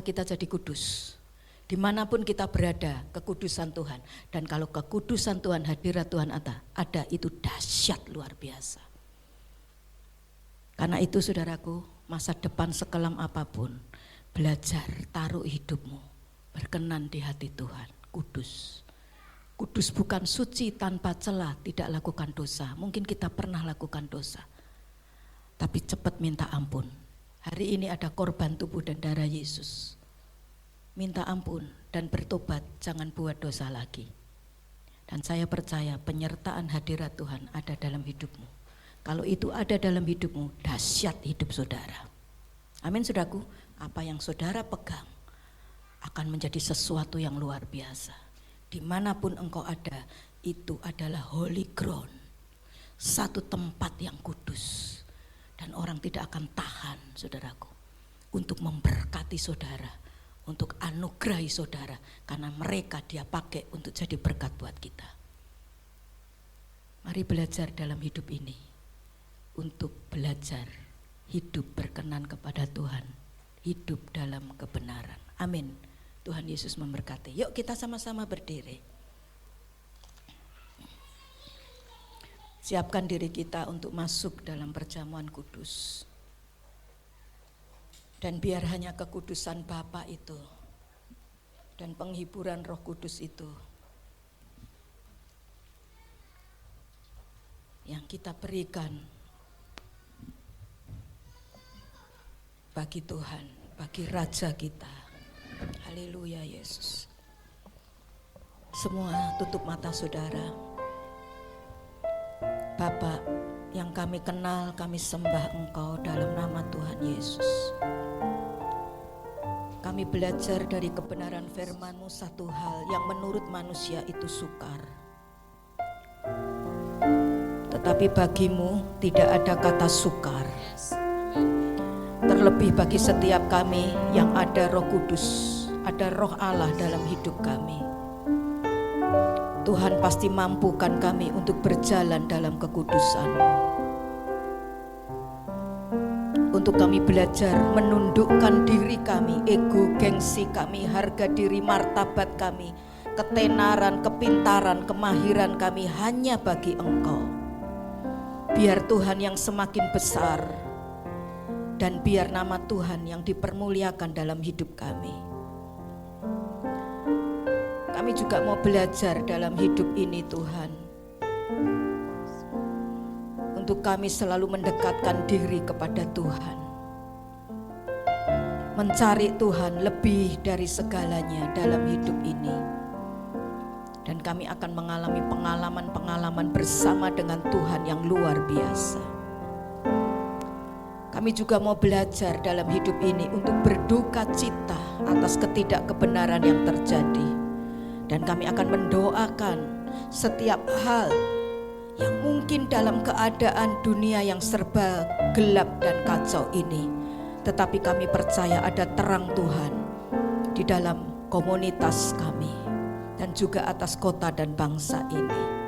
kita jadi kudus. Dimanapun kita berada, kekudusan Tuhan. Dan kalau kekudusan Tuhan, hadirat Tuhan ada, itu dahsyat luar biasa. Karena itu saudaraku, masa depan sekelam apapun, belajar taruh hidupmu berkenan di hati Tuhan, kudus. Kudus bukan suci tanpa celah, tidak lakukan dosa. Mungkin kita pernah lakukan dosa, tapi cepat minta ampun. Hari ini ada korban tubuh dan darah Yesus. Minta ampun dan bertobat, jangan buat dosa lagi. Dan saya percaya penyertaan hadirat Tuhan ada dalam hidupmu. Kalau itu ada dalam hidupmu, dahsyat hidup saudara. Amin saudaraku, apa yang saudara pegang akan menjadi sesuatu yang luar biasa. Dimanapun engkau ada, itu adalah holy ground, satu tempat yang kudus, dan orang tidak akan tahan, saudaraku, untuk memberkati saudara, untuk anugerahi saudara, karena mereka dia pakai untuk jadi berkat buat kita. Mari belajar dalam hidup ini untuk belajar hidup berkenan kepada Tuhan, hidup dalam kebenaran. Amin. Tuhan Yesus memberkati. Yuk kita sama-sama berdiri. Siapkan diri kita untuk masuk dalam perjamuan kudus. Dan biar hanya kekudusan Bapa itu dan penghiburan Roh Kudus itu yang kita berikan bagi Tuhan, bagi Raja kita. Haleluya Yesus. Semua tutup mata saudara. Bapa yang kami kenal, kami sembah Engkau dalam nama Tuhan Yesus. Kami belajar dari kebenaran firman-Mu satu hal yang menurut manusia itu sukar. Tetapi bagimu tidak ada kata sukar. Terlebih bagi setiap kami yang ada Roh Kudus, ada Roh Allah dalam hidup kami. Tuhan pasti mampukan kami untuk berjalan dalam kekudusan. Untuk kami belajar menundukkan diri kami, ego, gengsi kami, harga diri, martabat kami, ketenaran, kepintaran, kemahiran kami hanya bagi Engkau. Biar Tuhan yang semakin besar dan biar nama Tuhan yang dipermuliakan dalam hidup kami. Kami juga mau belajar dalam hidup ini Tuhan, untuk kami selalu mendekatkan diri kepada Tuhan, mencari Tuhan lebih dari segalanya dalam hidup ini. Dan kami akan mengalami pengalaman-pengalaman bersama dengan Tuhan yang luar biasa. Kami juga mau belajar dalam hidup ini untuk berduka cita atas ketidakkebenaran yang terjadi. Dan kami akan mendoakan setiap hal yang mungkin dalam keadaan dunia yang serba gelap dan kacau ini, tetapi kami percaya ada terang Tuhan di dalam komunitas kami dan juga atas kota dan bangsa ini.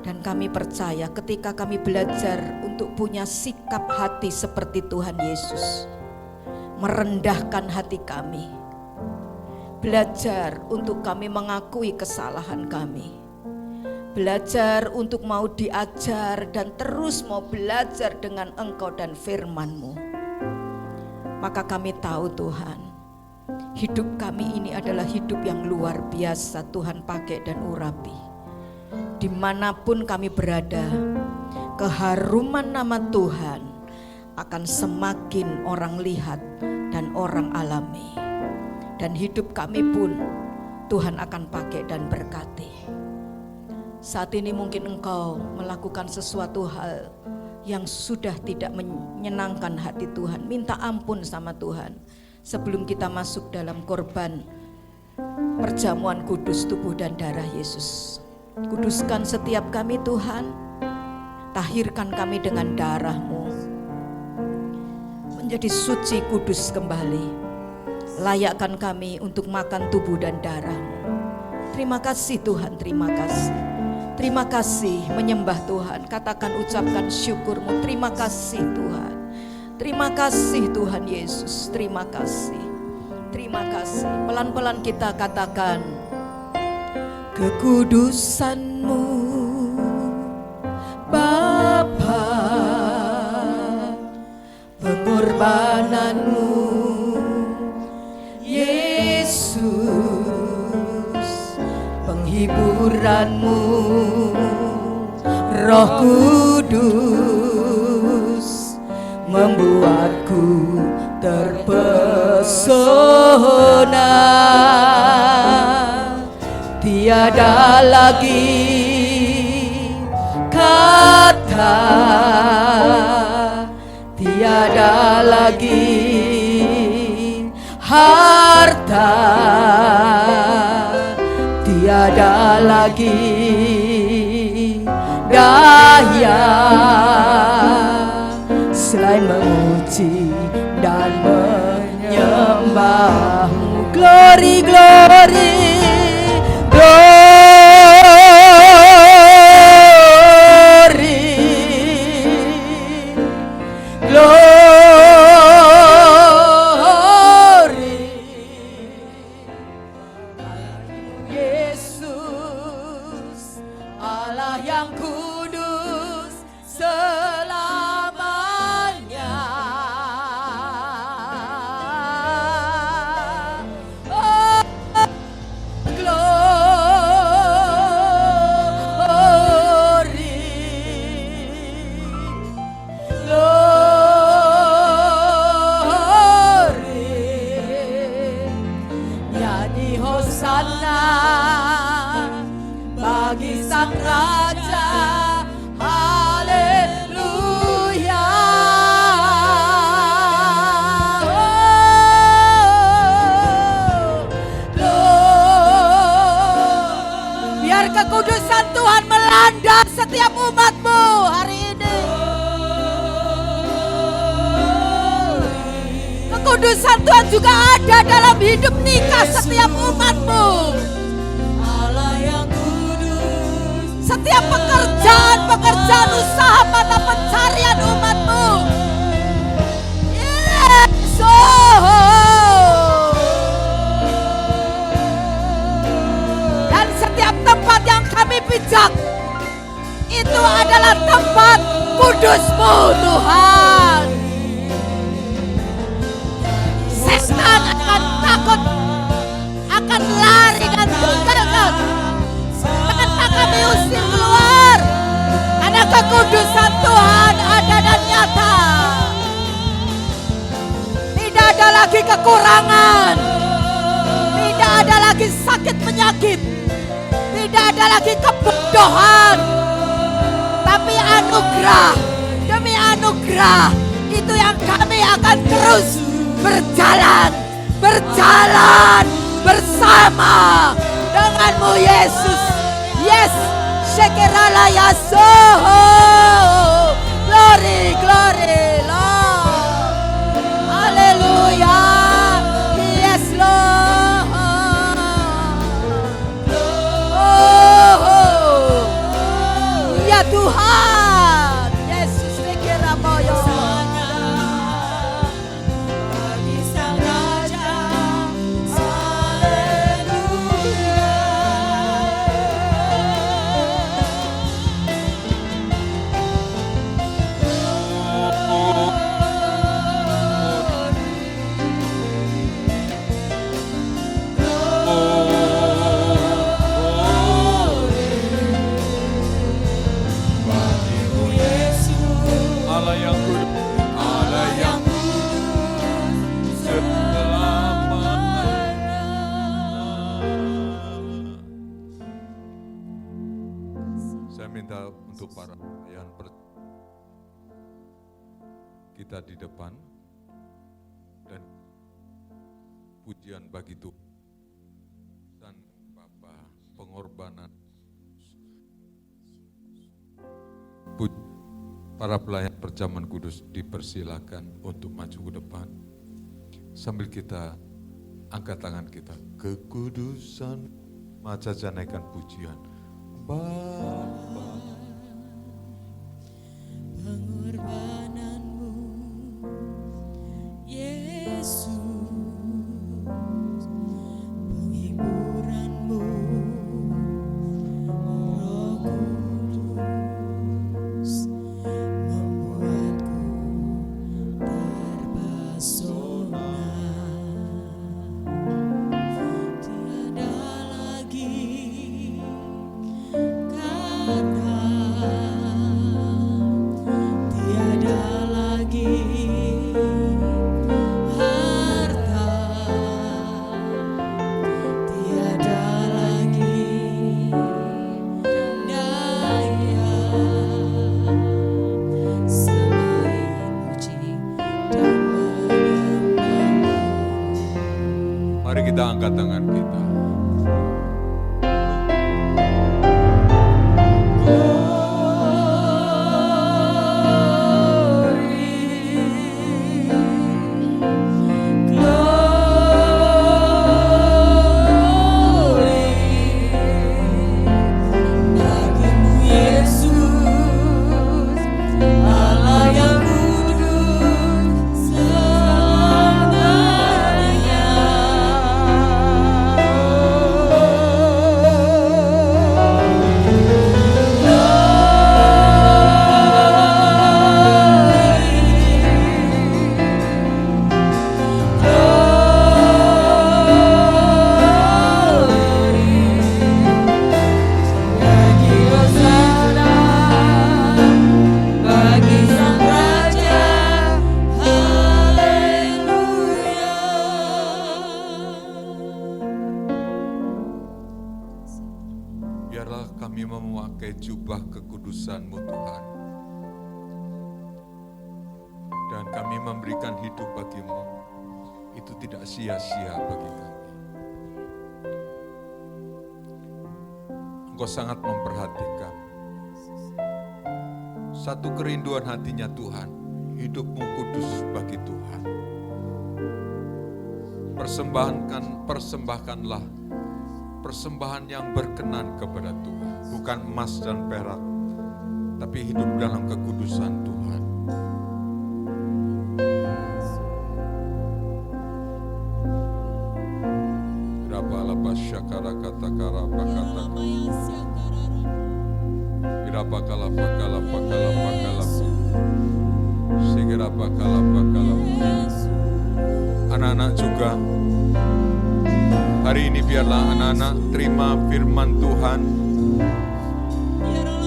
Dan kami percaya ketika kami belajar untuk punya sikap hati seperti Tuhan Yesus, merendahkan hati kami, belajar untuk kami mengakui kesalahan kami, belajar untuk mau diajar dan terus mau belajar dengan Engkau dan firman-Mu. Maka kami tahu Tuhan, hidup kami ini adalah hidup yang luar biasa Tuhan pakai dan urapi. Dimanapun kami berada, keharuman nama Tuhan akan semakin orang lihat dan orang alami. Dan hidup kami pun Tuhan akan pakai dan berkati. Saat ini mungkin engkau melakukan sesuatu hal yang sudah tidak menyenangkan hati Tuhan. Minta ampun sama Tuhan sebelum kita masuk dalam korban perjamuan kudus tubuh dan darah Yesus. Kuduskan setiap kami Tuhan, tahirkan kami dengan darah-Mu, menjadi suci kudus kembali. Layakkan kami untuk makan tubuh dan darah-Mu. Terima kasih Tuhan, terima kasih. Terima kasih menyembah Tuhan. Katakan, ucapkan syukur-Mu. Terima kasih Tuhan. Terima kasih Tuhan Yesus. Terima kasih. Terima kasih. Pelan-pelan kita katakan, kekudusan-Mu Bapa, pengorbanan-Mu Yesus, penghiburan-Mu Roh Kudus, membuatku terpesona. Tiada lagi kata, tiada lagi harta, tiada lagi daya selain memuji dan menyembah-Mu. Glory, glory, glory, glory. Yesus, Allah yang kudus selamanya. Oh, glory, glory. Nyanyi Hosana bagi Sang Raja, haleluya. Biar kekudusan Tuhan melanda setiap umat-Mu hari ini. Kekudusan Tuhan juga ada dalam hidup nikah setiap umat-Mu. Setiap pekerjaan usaha mata pencarian umat-Mu. Yes, dan setiap tempat yang kami pijak itu adalah tempat kudus-Mu Tuhan. Setan akan takut, akan lari dan tinggalkan. Kenapa kami usir keluar? Karena kekudusan Tuhan ada dan nyata. Tidak ada lagi kekurangan, tidak ada lagi sakit penyakit, tidak ada lagi kebodohan, tapi anugerah demi anugerah itu yang kami akan terus berjalan bersama dengan-Mu Yesus. Yes, Shekerala Yasoho. Glory, glory, Lord. Hallelujah. Yes, Lord. Oh, ya Tuhan. Yesus Shekeramoyo. Bagi Sang Raja, Saya minta untuk para yang kita di depan dan pujian bagi Tuhan dan Bapa pengorbanan. Para pelayan perjamuan kudus dipersilakan untuk maju ke depan sambil kita angkat tangan kita. Kekudusan, maka naikkan pujian. Bapa, Pengorbanan-Mu Yesus, penghiburan-Mu Roh Kudus, membuatku terpesona. Tiada lagi kata, tiada lagi harta, tiada lagi daya selain puji dan menyembah-Mu. mari kita angkat tangan kita. Dan kami memberikan hidup bagimu, itu tidak sia-sia bagi kami. Engkau sangat memperhatikan. Satu kerinduan hatinya Tuhan, hidupmu kudus bagi Tuhan. Persembahkanlah persembahan yang berkenan kepada Tuhan. Bukan emas dan perak, tapi hidup dalam kekudusan Tuhan. Anak-anak juga, hari ini biarlah anak-anak terima firman Tuhan.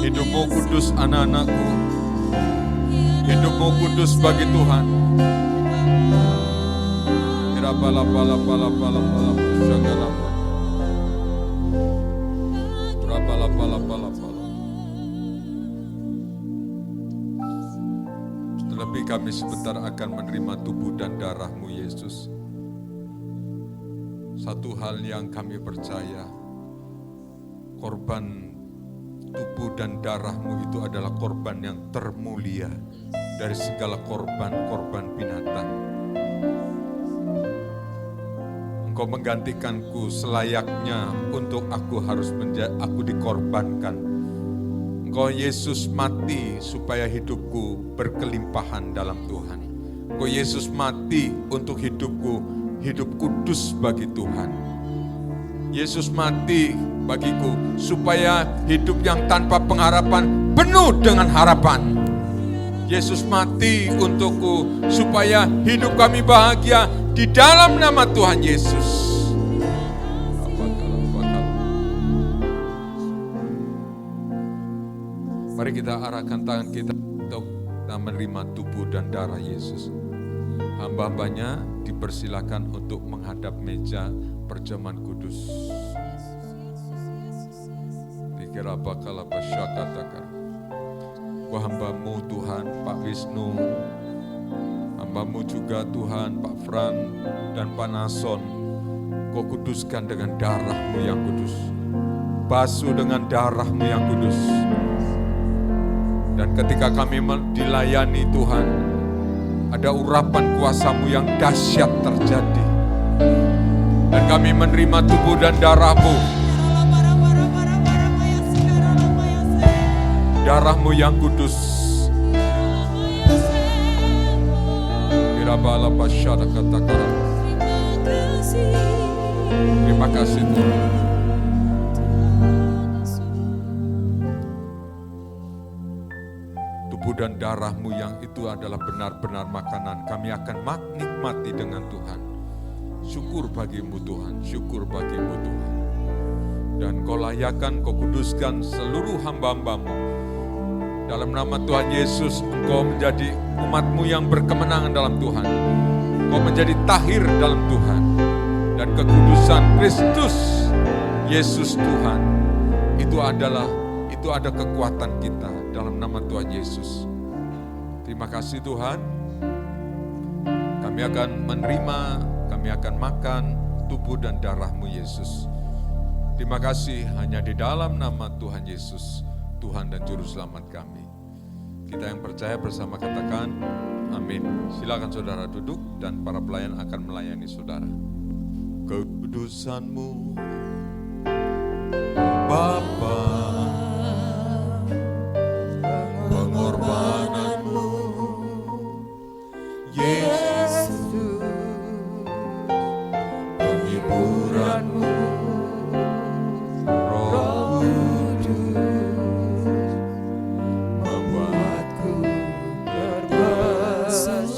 Hidupmu kudus anak-anakku, hidupmu kudus bagi Tuhan. Terlebih kami sebentar akan menerima tubuh dan darah-Mu Yesus. Satu hal yang kami percaya, korban tubuh dan darah-Mu itu adalah korban yang termulia dari segala korban-korban binatang. Engkau menggantikanku selayaknya untuk aku dikorbankan. Engkau Yesus mati supaya hidupku berkelimpahan dalam Tuhan. Engkau Yesus mati untuk hidupku, hidup kudus bagi Tuhan. Yesus mati bagiku supaya hidup yang tanpa pengharapan penuh dengan harapan. Yesus mati untukku supaya hidup kami bahagia di dalam nama Tuhan Yesus. Mari kita arahkan tangan kita untuk menerima tubuh dan darah Yesus. Hamba-hambanya dipersilakan untuk menghadap meja perjamuan kudus. Dikira bakal apa syakatakan. Ku hambamu Tuhan, Pak Wisnu, hambamu juga Tuhan, Pak Fran dan Pak Nason. Kau kuduskan dengan darah-Mu yang kudus. Basuh dengan darah-Mu yang kudus. Dan ketika kami dilayani Tuhan, ada urapan kuasa-Mu yang dahsyat terjadi. Dan kami menerima tubuh dan darah-Mu. Darah-Mu yang kudus. Terima kasih Tuhan. Tubuh dan darah-Mu yang itu adalah benar-benar makanan. Kami akan nikmati dengan Tuhan. Syukur bagimu Tuhan, syukur bagimu Tuhan. Dan Kau layakkan, Kau kuduskan seluruh hamba-hamba-Mu. Dalam nama Tuhan Yesus, Engkau menjadi umat-Mu yang berkemenangan dalam Tuhan. Engkau menjadi tahir dalam Tuhan. Dan kekudusan Kristus, Yesus Tuhan, itu ada kekuatan kita dalam nama Tuhan Yesus. Terima kasih Tuhan. Kami akan menerima, kami akan makan tubuh dan darah-Mu Yesus. Terima kasih hanya di dalam nama Tuhan Yesus, Tuhan dan Juru Selamat kami. Kita yang percaya bersama katakan, amin. Silakan saudara duduk dan para pelayan akan melayani saudara. Kekudusan-Mu, Bapa, pengorbanan-Mu, Yesus, penghiburan-Mu, Roh Kudus, membuatku terpesona.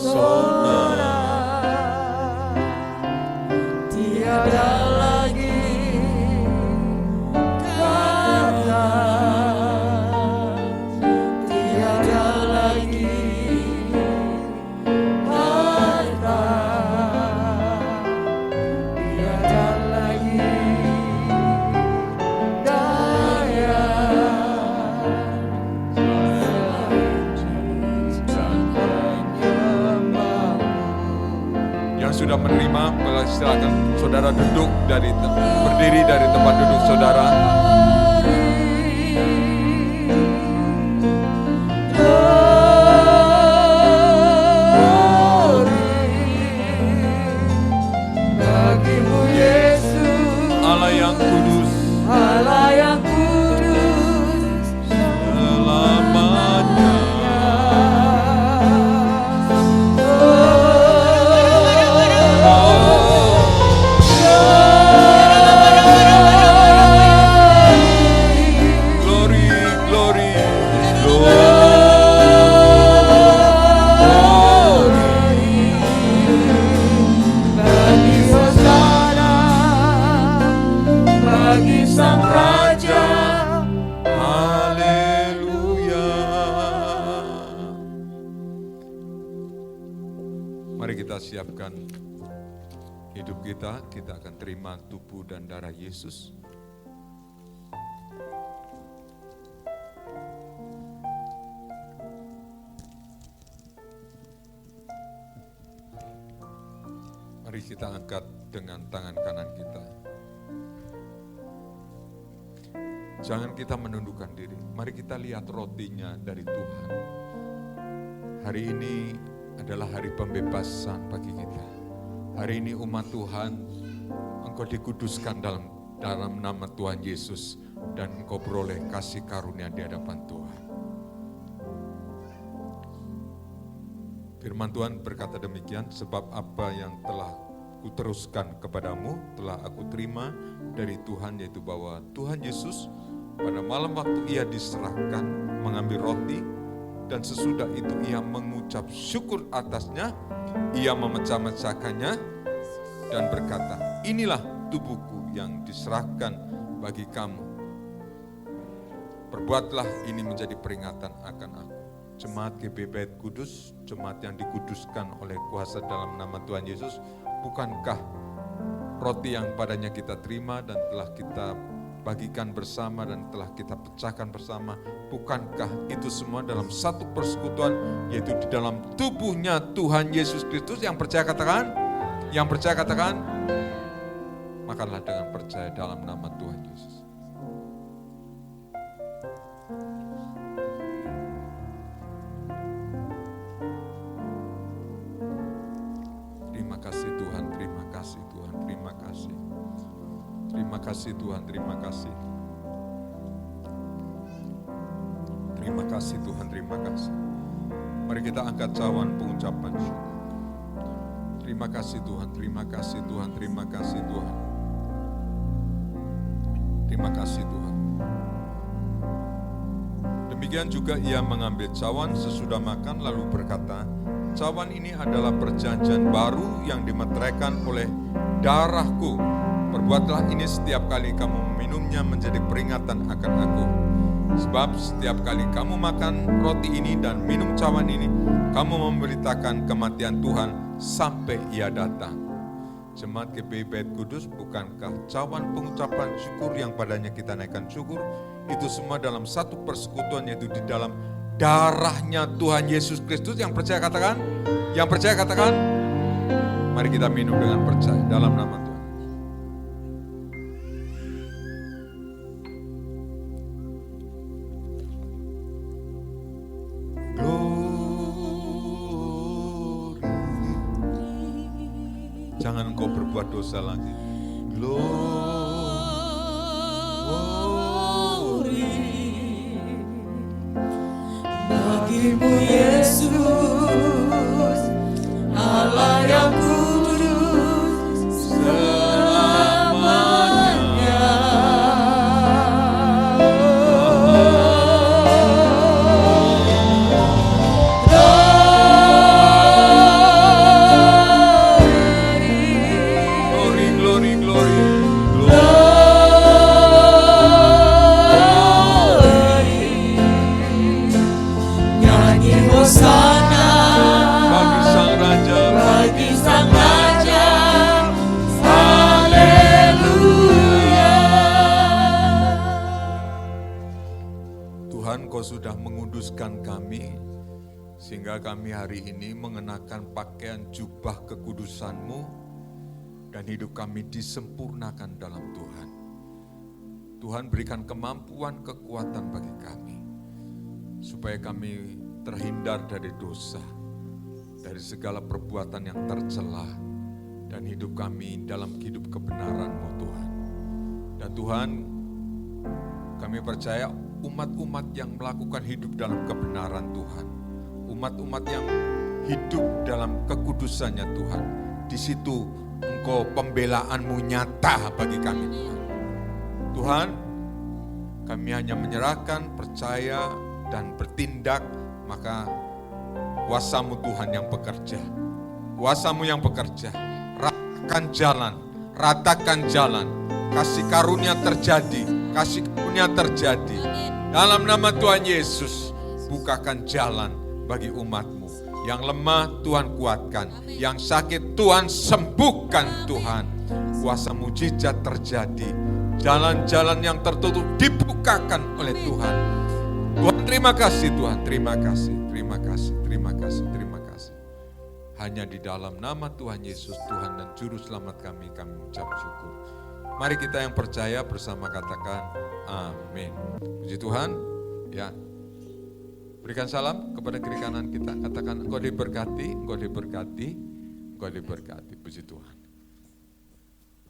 Tiada lagi kata sudah menerima, silakan saudara berdiri dari tempat duduk saudara. Bagimu Yesus, Allah yang kudus, Allah yang kudus, selamanya. Glory, glory, glory. bagi Hosana, bagi Sang Raja. Haleluya. Mari kita siapkan hidup kita akan terima tubuh dan darah Yesus. Mari kita angkat dengan tangan kanan kita. Jangan kita menundukkan diri. Mari kita lihat rotinya dari Tuhan. Hari ini adalah hari pembebasan bagi kita. Hari ini umat Tuhan, engkau dikuduskan dalam nama Tuhan Yesus. Dan engkau beroleh kasih karunia di hadapan Tuhan. Firman Tuhan berkata demikian, sebab apa yang telah kuteruskan kepadamu telah aku terima dari Tuhan, yaitu bahwa Tuhan Yesus pada malam waktu ia diserahkan mengambil roti, dan sesudah itu ia mengucap syukur atasnya, ia memecah-mecahkannya dan berkata, inilah tubuhku yang diserahkan bagi kamu. Perbuatlah ini menjadi peringatan akan aku. Jemaat GBI Kudus, jemaat yang dikuduskan oleh kuasa dalam nama Tuhan Yesus, bukankah roti yang padanya kita terima dan telah kita bagikan bersama dan telah kita pecahkan bersama, bukankah itu semua dalam satu persekutuan, yaitu di dalam tubuhnya Tuhan Yesus Kristus? Yang percaya katakan, yang percaya katakan, makanlah dengan percaya dalam nama Tuhan Yesus. Terima kasih Tuhan, terima kasih Tuhan, terima kasih. Terima kasih Tuhan, terima kasih. Terima kasih Tuhan, terima kasih. Mari kita angkat cawan pengucapan syukur. Terima kasih Tuhan, terima kasih Tuhan, terima kasih Tuhan. Terima kasih Tuhan. Demikian juga ia mengambil cawan sesudah makan lalu berkata, cawan ini adalah perjanjian baru yang dimeteraikan oleh darahku. Perbuatlah ini setiap kali kamu meminumnya menjadi peringatan akan aku. Sebab setiap kali kamu makan roti ini dan minum cawan ini, kamu memberitakan kematian Tuhan sampai ia datang. Jemaat GBI Bait Kudus, bukankah cawan pengucapan syukur yang padanya kita naikkan syukur, itu semua dalam satu persekutuan, yaitu di dalam darahnya Tuhan Yesus Kristus? Yang percaya katakan, yang percaya katakan, mari kita minum dengan percaya dalam nama Tuhan. Jangan engkau berbuat dosa lagi. Glory bagimu Yesus, Allah yang kudus selamanya. Sehingga kami hari ini mengenakan pakaian jubah kekudusan-Mu dan hidup kami disempurnakan dalam Tuhan. Tuhan berikan kemampuan, kekuatan bagi kami supaya kami terhindar dari dosa, dari segala perbuatan yang tercela, dan hidup kami dalam hidup kebenaran-Mu Tuhan. Dan Tuhan, kami percaya umat-umat yang melakukan hidup dalam kebenaran Tuhan, umat-umat yang hidup dalam kekudusannya Tuhan, di situ Engkau pembelaan-Mu nyata bagi kami Tuhan. Tuhan, kami hanya menyerahkan, percaya, dan bertindak, maka kuasa-Mu Tuhan yang bekerja. Kuasa-Mu yang bekerja. Ratakan jalan. Kasih karunia terjadi. Kasih karunia terjadi. Dalam nama Tuhan Yesus, bukakan jalan bagi umat-Mu. Yang lemah Tuhan kuatkan. Yang sakit Tuhan sembuhkan Tuhan. Kuasa mujizat terjadi. Jalan-jalan yang tertutup dibukakan oleh Tuhan. Tuhan, terima kasih Tuhan, terima kasih. Hanya di dalam nama Tuhan Yesus, Tuhan dan Juru Selamat kami mengucap syukur. Mari kita yang percaya bersama katakan amin. Puji Tuhan, ya. Berikan salam kepada kiri kanan kita, katakan engkau diberkati. Puji Tuhan.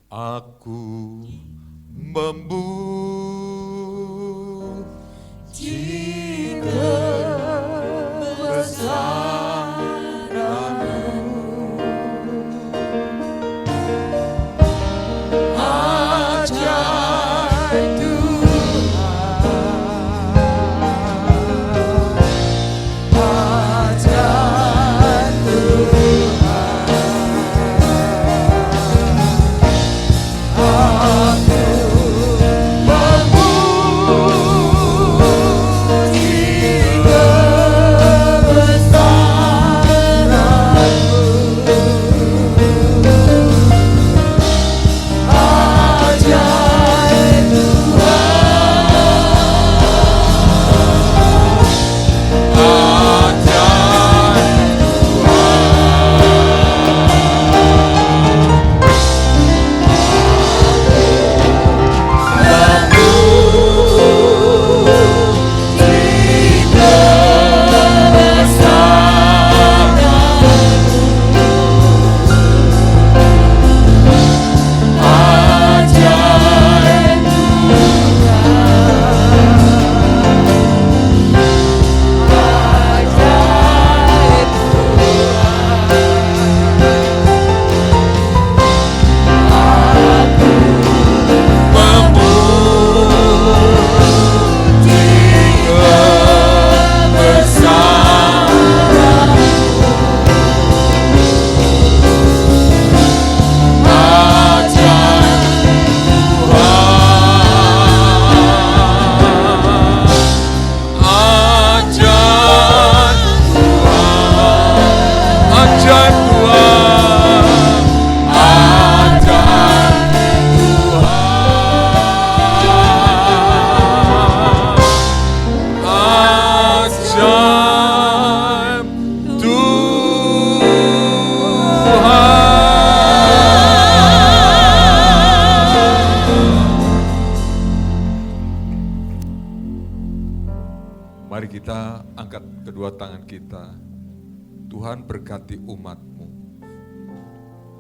Aku memuji kebesaran-Mu, ajaib Tuhan berkati umat-Mu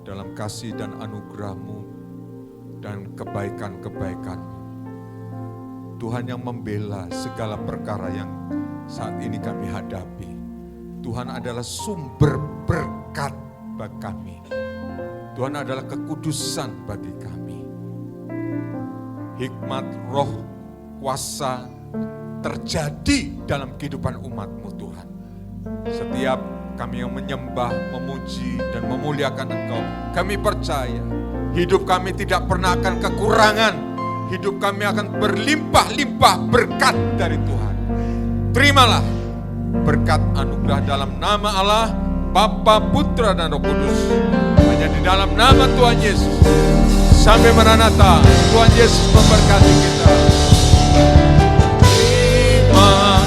dalam kasih dan anugerah-Mu dan kebaikan-kebaikan-Mu. Tuhan yang membela segala perkara yang saat ini kami hadapi. Tuhan adalah sumber berkat bagi kami. Tuhan adalah kekudusan bagi kami. Hikmat, roh, kuasa terjadi dalam kehidupan umat-Mu Tuhan. Setiap kami yang menyembah, memuji, dan memuliakan Engkau, kami percaya hidup kami tidak pernah akan kekurangan. Hidup kami akan berlimpah-limpah berkat dari Tuhan. Terimalah berkat anugerah dalam nama Allah, Bapa, Putra, dan Roh Kudus. Hanya di dalam nama Tuhan Yesus. Sampai Maranatha, Tuhan Yesus memberkati kita. Terima